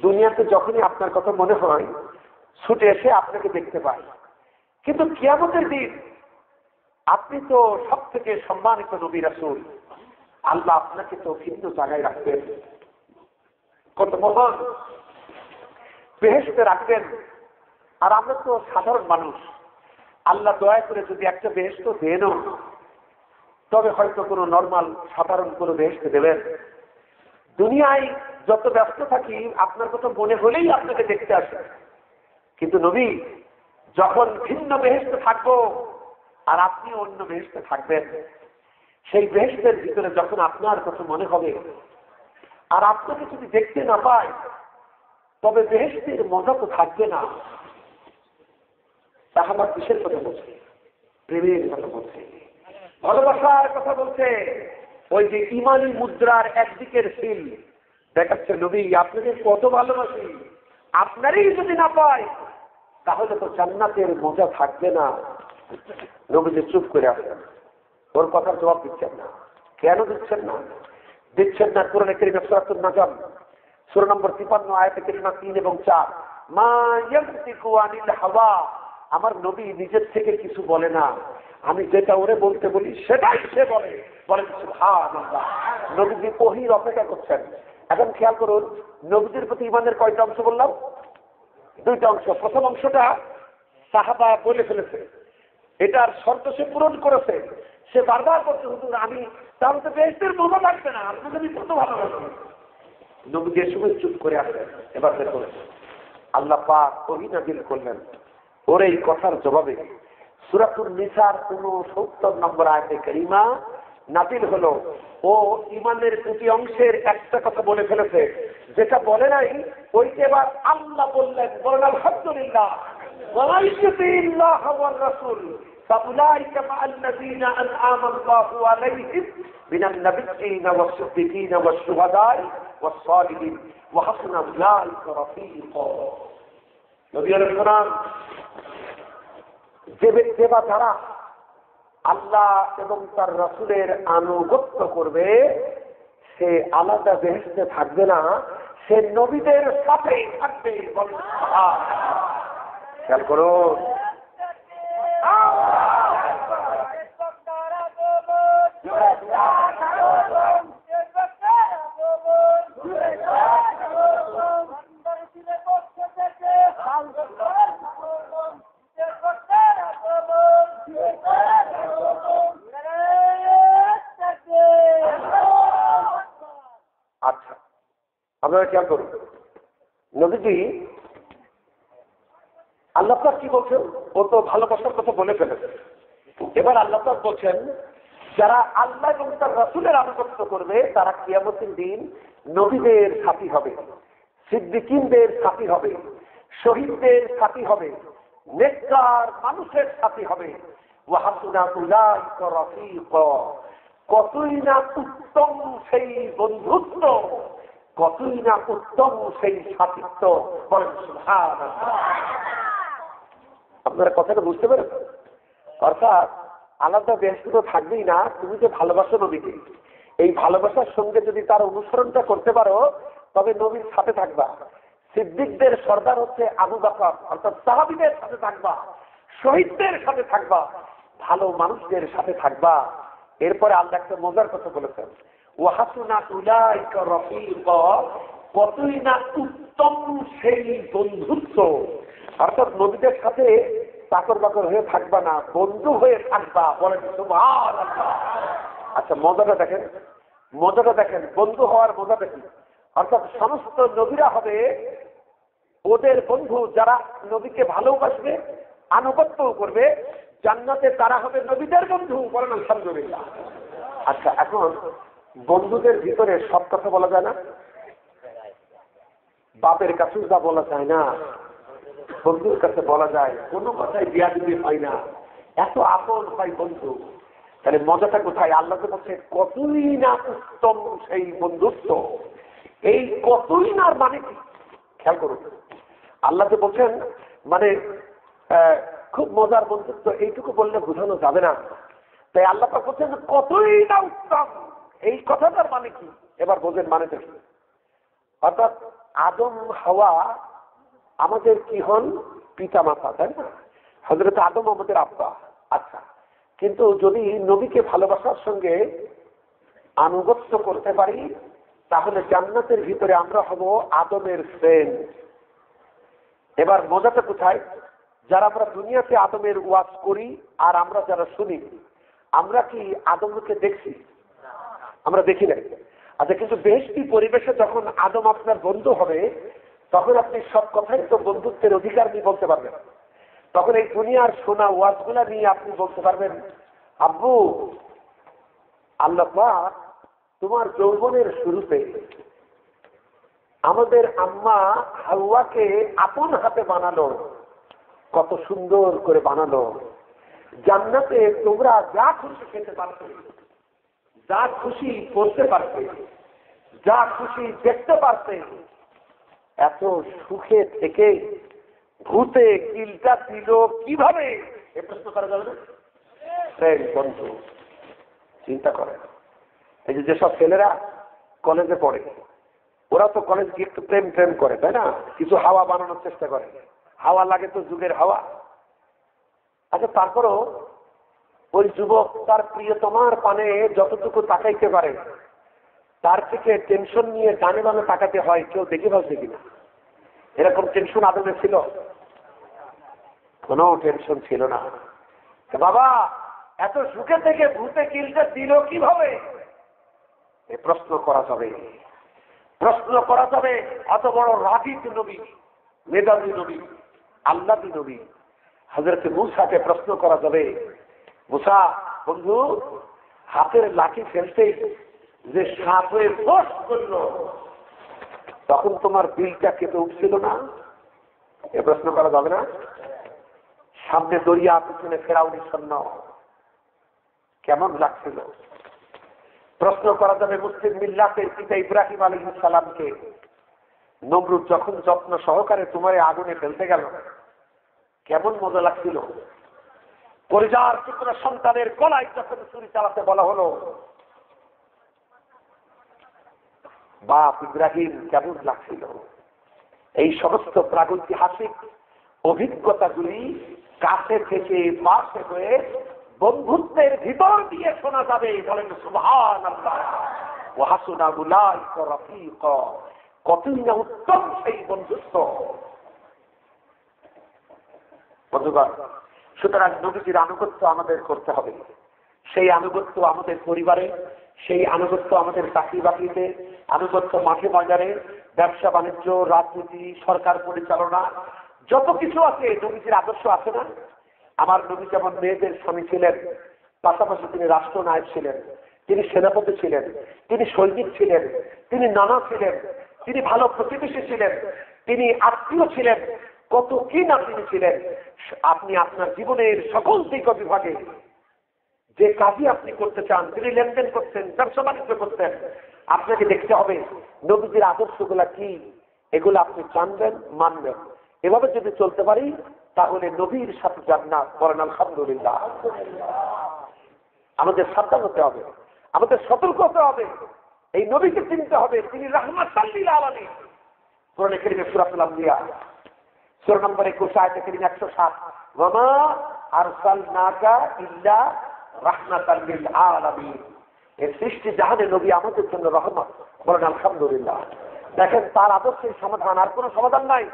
দুনিয়াতে যখনই আপনার কথা মনে হয় ছুটে এসে আপনাকে দেখতে পাই, কিন্তু কিয়ামতের দিন আপনি তো সব থেকে সম্মানিত নবী রাসূল, আল্লাহ আপনাকে তো ভিন্ন জায়গায় রাখবেন, কত মহান বেহেশতে রাখবেন। আর আমরা তো সাধারণ মানুষ, আল্লাহ দয়া করে যদি একটা বেহেশত দেনও, তবে হয়তো কোনো নর্মাল সাধারণ কোনো বেহেশতে দেবেন। দুনিয়ায় যত ব্যস্ত থাকি আপনার কথা মনে হলেই আপনাকে দেখতে আসে। কিন্তু নবী যখন ভিন্ন বেহেশতে থাকবো আর আপনি অন্য বেহেশতে থাকবেন, সেই বেহেশতের ভিতরে যখন আপনার কথা মনে হবে আর আপনাকে যদি দেখতে না পায়, তবে বেহেশতের মজা তো থাকবে না। সাহাবা কিসের কথা বলছে? প্রেমের কথা বলছে, ভালোবাসার কথা বলছে। ওই যে ইমানি মুদ্রার একদিকের সিল দেখাচ্ছে, নবী আপনাকে কত ভালোবাসি, আপনারই যদি না পায় তাহলে তো জান্নাতের মজা থাকবে না। নবীজি চুপ করে আসেন, ওর কথার জবাব দিচ্ছেন না। কেন দিচ্ছেন না? দিচ্ছেন না কোরআনে কারীমে সূরাতুন নাজম সূরা নম্বর 53 আয়াতে কারীমা 3 এবং 4, মা ইয়ানতিকু আনিল হাওয়া, আমার নবী নিজের থেকে কিছু বলে না, আমি যেটা ওরে বলতে বলি সেটাই সে বলে। বলেন সুবহানাল্লাহ। নবীজি ওহীর অপেক্ষা করছেন। এখন খেয়াল করুন, নবীজির প্রতি ঈমানের কয়টা অংশ বললাম? দুইটা অংশ। প্রথম অংশটা সাহাবা বলে ফেলেছে, এটার শর্ত সে পূরণ করেছে। সে বারবার করছে, হুজুর আমি তাহলে তো বেহেশতের মজা লাগবে না, আপনাদের আমি কত ভালোবাসি। নবীজি এ সময় চুপ করে আসলেন। এবার দেখুন আল্লাহ পাক ওহী নাযিল করলেন ওর এই কথার জবাবে। সূরাতুন নিসার 69 নম্বর আয়াতে কারিমা, নাজিল হলো। ও ইমানের দুটি অংশের একটা কথা বলে ফেলেছে, যেটা বলে নাই ওইটা এবার আল্লাহ বললেন। বলেন আলহামদুলিল্লাহ। ওয়া ইল্লাহ ওয়ার রাসূল فأولئك مع الذين أنعم الله عليهم من النبيين والصديقين والشهداء والصالحين وحسن أولئك رفيقا। নবী আলাইহিস যে ব্যক্তি বা যারা আল্লাহ এবং তার রাসূলের আনুগত্য করবে সে আলাদা বেহেশতে থাকবে না, সে নবীদের সাথেই থাকবে। খেয়াল করুন, আচ্ছা আপনারা খেয়াল করুন, নবীজি আল্লাহ পাক কি বলছেন? ও তো ভালোবাসার কথা বলে ফেলেছে। এবার আল্লাহ পাক বলছেন যারা আল্লাহ এবং তার রাসূলের আনুগত্য করবে তারা কিয়ামতের দিন নবীদের সাথী হবে, সিদ্দিকীনদের সাথী হবে, শহীদদের সাথী হবে, নেককার মানুষের সাথী হবে। ওয়া হাসুনা উলাইকা রাফীকা। কতই না উত্তম সেই বন্ধুত্ব, কতই না উত্তম সেই সাথীত্ব। বলেন সুবহানাল্লাহ। আপনারা কথাটা বুঝতে পেরেছেন? অর্থাৎ আলাদা ব্যস্ত থাকবেই না, তুমি যে ভালোবাসো নবীকে, এই ভালোবাসার সঙ্গে যদি তার অনুসরণটা করতে পারো তবে নবীর সাথে থাকবা। সিদ্দিকদের সর্দার হচ্ছে আবু বকর, অর্থাৎ সাহাবীদের সাথে থাকবা, শহীদদের সাথে থাকবা, ভালো মানুষদের সাথে থাকবা। এরপরে আল্লাহ একটা মজার কথা বলেছেন, ওয়া হাসুনা উলাইকা রাফীকা। কতই না উত্তম সেই বন্ধুত্ব। অর্থাৎ নবীদের সাথে চাকর বাকর হয়ে থাকবা না, বন্ধু হয়ে থাকবা। বলেন সুবহানাল্লাহ। আচ্ছা মজাটা দেখেন, মজাটা দেখেন, বন্ধু হওয়ার মজাটা কি? অর্থাৎ সমস্ত নবীরা হবে ওদের বন্ধু যারা নবীকে ভালোবাসবে, আনুগত্যও করবে। জান্নাতে তারা হবে নবীদের বন্ধু। বলেন আলহামদুলিল্লাহ। আচ্ছা এখন বন্ধুদের ভিতরে সব কথা বলা যায় না, বাপের কাছেও যা বলা যায় না বন্ধুর কাছে বলা যায়, কোনো কথাই বিয়াদবি হয় না, এত আপন হয় বন্ধু। তাহলে মজাটা কোথায়? আল্লাহ তো বলছে কতই না উত্তম সেই বন্ধুত্ব। এই কতই না মানে কি? খেয়াল করুন, আল্লাহ তো বলছেন মানে খুব মজার বন্ধুত্ব, এইটুকু বললে বোঝানো যাবে না। তাই আল্লাহ পাক বলছেন কতই না উত্তম। এই কথাটার মানে কি? এবার বোঝেন মানেটা কি। অর্থাৎ আদম হাওয়া আমাদের কি হন? পিতা মাতা, তাই না? হযরত আদম আমাদের আব্বা। আচ্ছা, কিন্তু যদি নবীকে ভালোবাসার সঙ্গে আনুগত্য করতে পারি তাহলে জান্নাতের ভিতরে আমরা হব আদমের ফ্রেন্ড। এবার মজাটা কোথায়? যারা আমরা দুনিয়াতে আদমের ওয়াজ করি আর আমরা যারা শুনি, আমরা কি আদমকে দেখছি? আমরা দেখি নাই। আচ্ছা, কিন্তু বেহেশতি পরিবেশে যখন আদম আপনার বন্ধু হবে তখন আপনি সব কথাই তো বন্ধুত্বের অধিকার নিয়ে বলতে পারবেন। তখন এই দুনিয়ার শোনা ওয়াজগুলা নিয়ে আপনি বলতে পারবেন, আব্বু আল্লাহ পাক তোমার যৌবনের শুরুতে আমাদের আম্মা হাওয়াকে আপন হাতে বানালো, কত সুন্দর করে বানালো। জান্নাতে তোমরা যা খুশি খেতে পারবে, যা খুশি করতে পারবে, যা খুশি দেখতে পারবে। এত সুখে থেকে ভূতে কিলটা দিল কিভাবে? এ প্রশ্ন করা যাবে না? বন্ধু চিন্তা করে, এই যে যেসব ছেলেরা কলেজে পড়ে ওরা তো কলেজ গিয়ে একটু প্রেম প্রেম করে, তাই না? কিছু হাওয়া বানানোর চেষ্টা করে, হাওয়া লাগে তো যুগের হাওয়া। আচ্ছা, তারপরও ওই যুবক তার প্রিয়তমার পানে যতটুকু তাকাইতে পারে তার থেকে টেনশন নিয়ে ডানে বামে তাকাতে হয়, কেউ দেখে ফেলছে কিনা। এরকম টেনশন আদমে ছিল? কোনো টেনশন ছিল না। বাবা এত সুখে থেকে ভূতে কিলটা দিল কিভাবে? এ প্রশ্ন করা যাবে, প্রশ্ন করা যাবে। অত বড় রাগী নবী, মেধাবী নবী, আল্লাহী নবী হযরত মূসাকে প্রশ্ন করা যাবে, মুসা বন্ধু হাতের লাঠি ফেলতে যে সাপ হয়ে ফোর্স করলো, তখন তোমার দিলটা কেঁপে উঠছিল না? এ প্রশ্ন করা যাবে না? সামনে দরিয়া, পিছনে ফেরাউনি সৈন্য, কেমন লাগছিল? প্রশ্ন করা যাবে মুসলিম মিল্লাতের পিতা ইব্রাহিম আলাইহিস সালামকে নমরুদ যখন যত্ন সহকারে তোমার আগুনে ফেলতে গেল, কেমন মজা লাগছিল? পরিবার টুকরা সন্তানের গলায় যখন ছুরি চালাতে বলা হলো, বাপ ইব্রাহিম কেমন লাগছিল? এই সমস্ত প্রাগৈতিহাসিক অভিজ্ঞতাগুলি কাছে থেকে পাশে হয়ে বন্ধুত্বের ভিতর দিয়ে শোনা যাবে। বলেন সুবহানাল্লাহ। ওয়া হাসুনা উলাইকা রাফীকা, কতই না উত্তম সেই বন্ধুত্ব। বন্ধুগণ, সুতরাং নবীজির আনুগত্য আমাদের করতে হবে। সেই আনুগত্য আমাদের পরিবারে, সেই আনুগত্য আমাদের চাকরি বাকরিতে, আনুগত্য মাঠে ময়দানে, ব্যবসা বাণিজ্য, রাজনীতি, সরকার পরিচালনা, যত কিছু আছে নবীজির আদর্শ আছে না? আমার নবী যেমন মেয়েদের স্বামী ছিলেন, পাশাপাশি তিনি রাষ্ট্রনায়ক ছিলেন, তিনি সেনাপতি ছিলেন, তিনি সৈনিক ছিলেন, তিনি নানা ছিলেন, তিনি ভালো প্রতিবেশী ছিলেন, তিনি আত্মীয় ছিলেন, কত কি না তিনি ছিলেন। আপনি আপনার জীবনের সকল দিক বিভাগে যে কাজই আপনি করতে চান, তিনি লেনদেন করতেন, ব্যবসা বাণিজ্য করতেন, আপনাকে দেখতে হবে নবীজির আদর্শগুলা কি, এগুলো আপনি জানবেন, মানবেন। এভাবে যদি চলতে পারি তাহলে নবীর সাথে জান্নাত। বলেন আলহামদুলিল্লাহ। আমাদের সাবধান হতে হবে, আমাদের সতর্ক হতে হবে, এই নবীকে চিনতে হবে, তিনি রাহমাতাল লিল আলামিন। কোরআনে কারীমে সূরাতুল আম্বিয়া সূরা নম্বর 21 আয়াত 107, ওয়ামা আরসালনাকা ইল্লা রাহমাতাল লিল আলামিন। এই সৃষ্টি জাহানে নবী আমাদের জন্য রহমত। বলেন আলহামদুলিল্লাহ। দেখেন, তার আদর্শের সমাধান আর কোনো সমাধান নাই।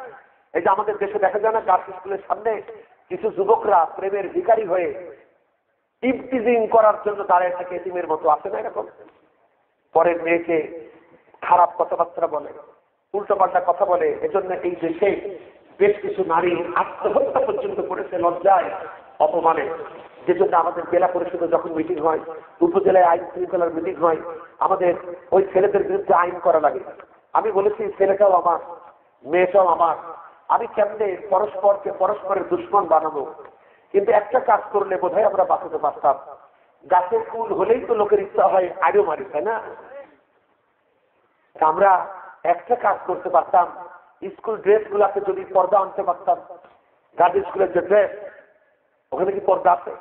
এই যে আমাদের দেশে দেখা যায় না, গার্লস স্কুলের সামনে কিছু যুবকরা প্রেমের ভিখারি হয়ে ইফতিজিং করার জন্য দাঁড়িয়ে থাকে, এতিমের মতো আছে না এরকম? পরের মেয়েকে খারাপ কথাবার্তা বলে, উল্টোপাল্টা কথা বলে। এজন্য এই দেশে বেশ কিছু নারী আত্মহত্যা পর্যন্ত করেছে লজ্জায়, অপমানে। যেজন্য আমাদের জেলা পরিষদে যখন মিটিং হয়, উপজেলায় আইন শৃঙ্খলার মিটিং হয়, আমাদের ওই ছেলেদের বিরুদ্ধে আইন করা লাগে। আমি বলেছি ছেলেটাও আমার, মেয়েটাও আমার, আমি কেমনে পরস্পরকে পরস্পরের দুশ্মন বানাবো? কিন্তু একটা কাজ করলে বোধহয় আমরা বাঁচাতে পারতাম। গাছের ফুল হলেই তো লোকের ইচ্ছা হয় আরো মারি, তাই না? আমরা একটা কাজ করতে পারতাম, স্কুল ড্রেস গুলাতে যদি পর্দা আনতে পারতাম। গার্লস স্কুলের যে ড্রেস, ওখানে কি পর্দা আছে?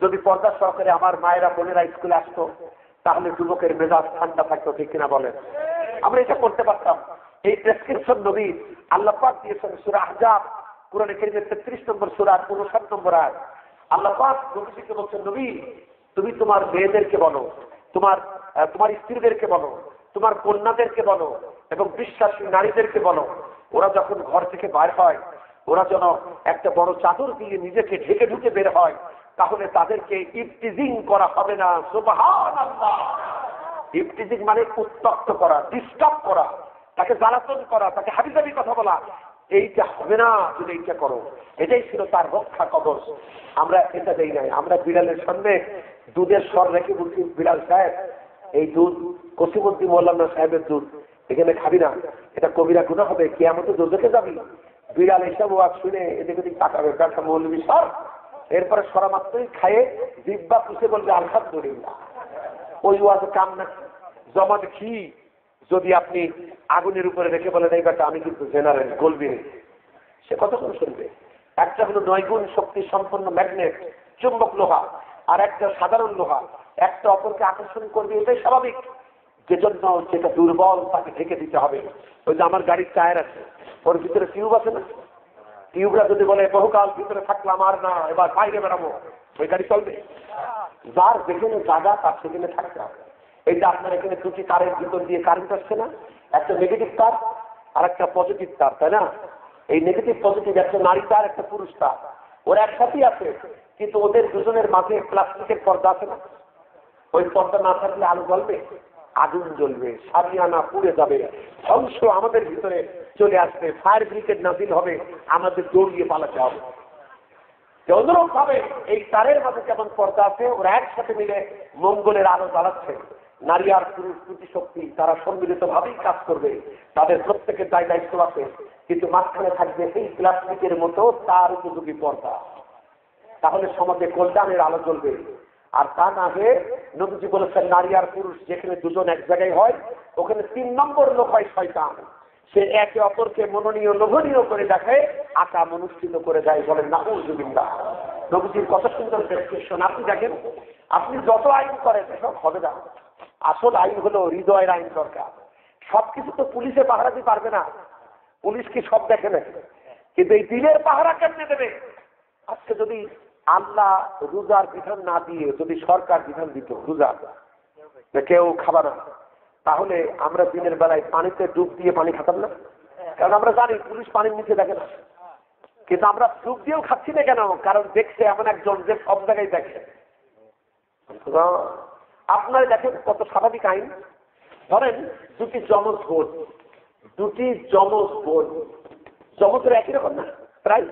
যদি পর্দা সহকারে আমার মায়েরা বোনেরা স্কুলে আসতো, তাহলে যুবকের মেজাজ ঠান্ডা থাকতো, ঠিক কিনা বলেন? আমরা এটা করতে পারতাম। এই প্রেসক্রিপশন নবী আল্লাহ পাক দিয়েছেন সূরা আহজাব, কোরআনে কারীমের 33 নম্বর সূরা 59 নম্বর আয়াত। আল্লাহ পাক নবীকে বলছেন, নবী তুমি তোমার মেয়েদেরকে বলো, তোমার স্ত্রীদেরকে বলো, তোমার কন্যাদেরকে বলো এবং বিশ্বাসী নারীদেরকে বলো, ওরা যখন ঘর থেকে বাইর হয়, ওরা যেন একটা বড় চাদর দিয়ে নিজেকে ঢেকে ঢুকে বের হয়, তাহলে তাদেরকে ইফতিজিং করা হবে না। সুবহানাল্লাহ। ইফতিজিং মানে উত্তক্ত করা, ডিস্টার্ব করা, তাকে জ্বালাতন করা, তাকে হাবিজাবি কথা বলা, এইটা হবে না যদি এইটা করো। এটাই ছিল তার রক্ষা কবচ। আমরা এটা দেই নাই। আমরা বিড়ালের সামনে দুধের স্বর রেখে বলছি, বিড়াল সাহেব এই দুধ কসিমুদ্দিন মোল্লানা সাহেবের দুধ, এখানে খাবি না, এটা কবিরা গুনাহ হবে, কিয়ামতে দোজখে যাবি। বিড়াল এসব ওয়াজ শুনে এদিক ওদিক তাকাবে, ব্যাটা মৌলবী সর। এরপরে সরা মাত্রই খায়ে জিব্বা পুষে বলবে আলহামদুলিল্লাহ। ওই ওয়াজ কাম না। জমাত ঘি যদি আপনি আগুনের উপরে রেখে বলেন এই ব্যাটা আমি কিন্তু জেনারেল গলবি, সে কতক্ষণ শুনবে? একটা হলো 9 গুণ শক্তি সম্পন্ন ম্যাগনেট, চুম্বক লোহা, আর একটা সাধারণ লোহা, একটা অপরকে আকর্ষণ করবে, এটাই স্বাভাবিক। যেজন্য যেটা দুর্বল তাকে ঢেকে দিতে হবে। ওই যে আমার গাড়ির টায়ার আছে, ওর ভিতরে টিউব আছে না? টিউবরা যদি বলে বহুকাল ভিতরে থাকলাম আর না, এবার বাইরে বেরাবো, ওই গাড়ি চলবে? যার যেখানে জায়গা তার সেখানে থাকতে হবে। এই যে আপনার এখানে দুটি তারের ভিতর দিয়ে কারেন্ট আসছে না, একটা নেগেটিভ তার আর একটা পজিটিভ তার, তাই না? এই নেগেটিভ পজিটিভ একটা নারী তার, একটা পুরুষ তার, ওরা একসাথেই আছে, কিন্তু ওদের দুজনের মাঝে প্লাস্টিকের পর্দা আছে না? ওই পর্দা না থাকলে আলো জ্বলবে, আগুন জ্বলবে, সারিয়ানা পুড়ে যাবে, ধ্বংস আমাদের ভিতরে চলে আসবে, ফায়ার ব্রিগেড নাজিল হবে, আমাদের দৌড়িয়ে পালাতে হবে। যে অনুরূপ ভাবে এই তারের মাঝে যেমন পর্দা আছে, ওরা একসাথে মিলে মঙ্গলের আলো জ্বালাচ্ছে। নারী আর পুরুষ দুটি শক্তি তারা সম্মিলিত ভাবেই কাজ করবে, তাদের প্রত্যেকের দায় দায়িত্ব আছে, কিন্তু মাঝখানে থাকবে এই প্লাস্টিকের মতো তার উপযোগী পর্দা। তাহলে সমাজে কল্যাণের আলো জ্বলবে। আর তা না হয়ে নবীজি বলেছেন, নারী আর পুরুষ যেখানে দুজন এক জায়গায় হয়, ওখানে 3 নম্বর লোক হয় শয়তান। সে একে অপরকে মনোনীয় লোভনীয় করে দেখায়, আকাম অনুষ্ঠিত করে দেয়। বলেন নাউযুবিল্লাহ। নবীজির কত সুন্দর ডেসক্রিপশন। আপনি দেখেন, আপনি যত আইন করেন এসব হবে না। আসল আইন হলো হৃদয়ের আইন দরকার। সবকিছু তো পুলিশে পাহারা দিতে পারবে না, পুলিশ কি সব দেখে না? কিন্তু এই দিলের পাহারা কেমনে দেবে? আজকে যদি আল্লাহ রোজার বিধান না দিয়ে যদি সরকার বিধান দিত রোজা কেউ খাবার না, তাহলে আমরা দিনের বেলায় পানিতে ডুব দিয়ে পানি খাতাম না? কারণ আমরা জানি পুলিশ পানির নিচে দেখে না। কিন্তু আমরা ডুব দিয়েও খাচ্ছি না কেন? কারণ দেখছে এমন একজন যে সব জায়গায় দেখে। আপনারা দেখেন কত স্বাভাবিক আইন। ধরেন দুটি যমজ বোন, যমজের একই রকম না প্রায়?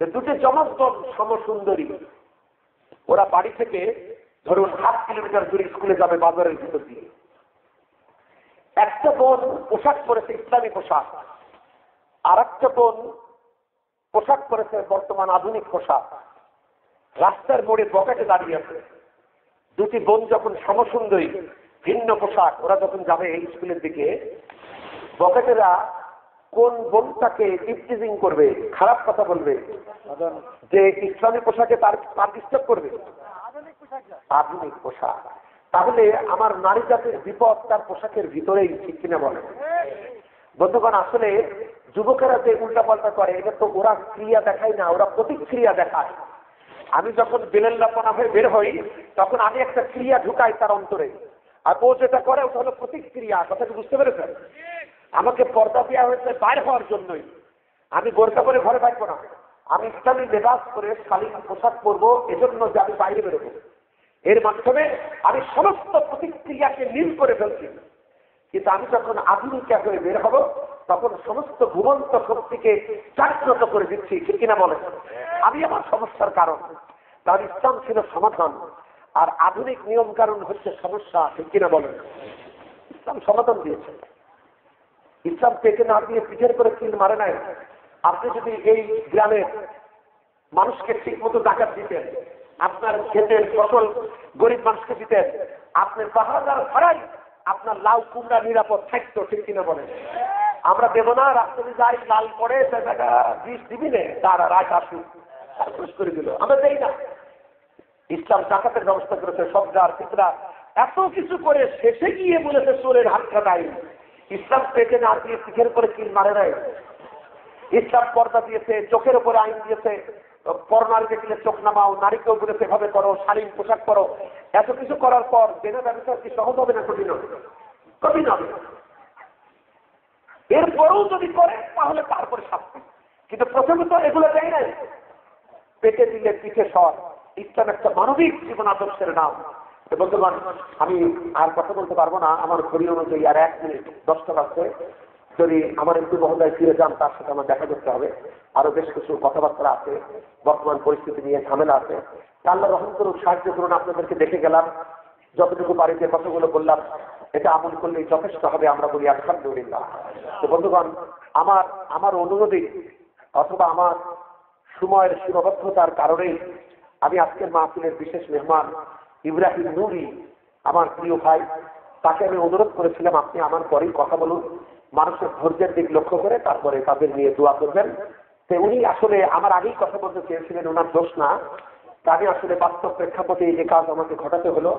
দুটি যমজ বোন সমসুন্দরী, ওরা বাড়ি থেকে ধরুন 7 কিলোমিটার দূরে স্কুলে যাবে বাজারের ভিতর দিয়ে। একটা বোন পোশাক পরেছে ইসলামী পোশাক, আর একটা বোন পোশাক পরেছে বর্তমান আধুনিক পোশাক। রাস্তার মোড়ে বকেটে দাঁড়িয়ে আছে। দুটি বোন যখন সমসুন্দরী, ভিন্ন পোশাক, ওরা যখন যাবে স্কুলের দিকে, বকেটেরা কোন বোনটাকে ইফটিজিং করবে, খারাপ কথা বলবে, যে ইসলামী পোশাকে তার ডিস্টার্ব করবে? আধুনিক পোশাক। তাহলে আমার নারী জাতির বিপদ তার পোশাকের ভিতরেই, ঠিক কিনা বলেন? বন্ধুগণ, আসলে যুবকেরা যে উল্টাপাল্টা করে, এটা তো ওরা ক্রিয়া দেখায় না, ওরা প্রতিক্রিয়া দেখায়। আমি যখন বেলেল্লাপনা হয়ে বের হই, তখন আমি একটা ক্রিয়া ঢুকাই তার অন্তরে, আর ও যেটা করে ওটা হলো প্রতিক্রিয়া। কথাটা বুঝতে পেরেছেন? আমাকে পর্দা দেওয়া হয়েছে বাইর হওয়ার জন্যই। আমি বোরকা পরে ঘরে থাকবো না, আমি ইসলামী লেবাস করে শালীন পোশাক পরবো, এজন্য যে আমি বাইরে বেরোবো। এর মাধ্যমে আমি সমস্ত প্রতিক্রিয়াকে নীল করে ফেলছি। কিন্তু আমি যখন আধুনিকা হয়ে বের হব, তখন সমস্ত ঘুমন্ত শক্তিকে জাগ্রত করে দিচ্ছি, ঠিক কিনা বলেন? আমি আমার সমস্যার কারণ। তার ইসলাম ছিল সমাধান, আর আধুনিক নিয়ম কারণ হচ্ছে সমস্যা, ঠিক কিনা বলেন? ইসলাম সমাধান দিয়েছে। ইসলাম পেটে না দিয়ে পিঠের করে কিল মারে নাই। আপনি যদি এই গ্রামের মানুষকে ঠিক মতো জাকাত দিতেন, আপনার ক্ষেতের ফসল গরিব মানুষকে দিতেন, আপনার পাহাড়দার ছাড়াই আপনার লাউ কুমড়া নিরাপদ থাকতো, ঠিক কিনা বলেন? আমরা দেব না, রাস্তাতে যাই লাল পড়ে বিষ দিবি নে, তারা রায় আসুক করে দিল, আমরা দেই না। ইসলাম জাকাতের ব্যবস্থা করেছে, সবজার ফিতরা এত কিছু করে শেষে গিয়ে বলেছে চোরের হাত কাটাই। ইসলাম পেটে না দিয়ে পিঠের করে কিল মারে নাই। ইসলাম পর্দা দিয়েছে, চোখের উপরে আইন দিয়েছে, পরনারী দেখলে চোখ নামাও, নারীকেও বলেছে এভাবে করো, শালীন পোশাক করো। এত কিছু করার পর জেনা ব্যবসা কি সহজ হবে না কঠিন হবে? কঠিন হবে। এরপরেও যদি করে তাহলে তারপরে শাস্তি। কিন্তু প্রথমে তো এগুলো দেয় নাই। পেটে দিলে পিঠে সর। ইসলাম একটা মানবিক জীবন আদর্শের নাম। বন্ধুগণ, আমি আর কথা বলতে পারবো না, আমার ঘড়ি অনুযায়ী আর 1 মিনিট 10টা বাজছে। যদি আমার একটু মহোদয় ফিরে যান, তার সাথে আমার দেখা করতে হবে। আরো বেশ কিছু কথাবার্তা আছে, বর্তমান পরিস্থিতি নিয়ে ঝামেলা আছে। আল্লাহ রহম করুন, সাহায্য করুন। আপনাদেরকে দেখে গেলাম, যতটুকু বাড়িতে কথাগুলো বললাম, এটা আমল করলেই যথেষ্ট হবে, আমরা বলি আলহামদুলিল্লাহ। তো বন্ধুগণ, আমার অনুরোধে অথবা আমার সময়ের সীমাবদ্ধতার কারণেই আমি আজকের মাহফিলের বিশেষ মেহমান ইব্রাহিম নুরি, আমার প্রিয় ভাই, তাকে আমি অনুরোধ করেছিলাম আপনি আমার পরেই কথা বলুন, মানুষের ধৈর্যের দিক লক্ষ্য করে তারপরে তাদের নিয়ে দোয়া করবেন। তো উনি আসলে আমার আগেই কথা বলতে চেয়েছিলেন, ওনার দোষ না। আমি আসলে বাস্তব প্রেক্ষাপটে এই যে কাজ আমাকে ঘটাতে হলো।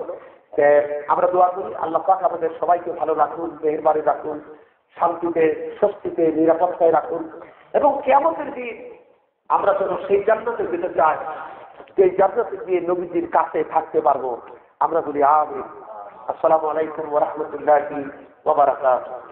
আমরা দোয়া করি আল্লাহ পাক আমাদের সবাইকে ভালো রাখুন, মেহেরবানি রাখুন, শান্তিতে, স্বস্তিতে, নিরাপত্তায় রাখুন, এবং কিয়ামতের দিন আমরা যেন সেই জান্নাতের ভিতরে যাই, যে জান্নাতে গিয়ে নবীজির কাছে থাকতে পারবো। আমরা বলি আমিন। আসসালামু আলাইকুম ওয়া রাহমাতুল্লাহি ওয়া বারাকাতুহু।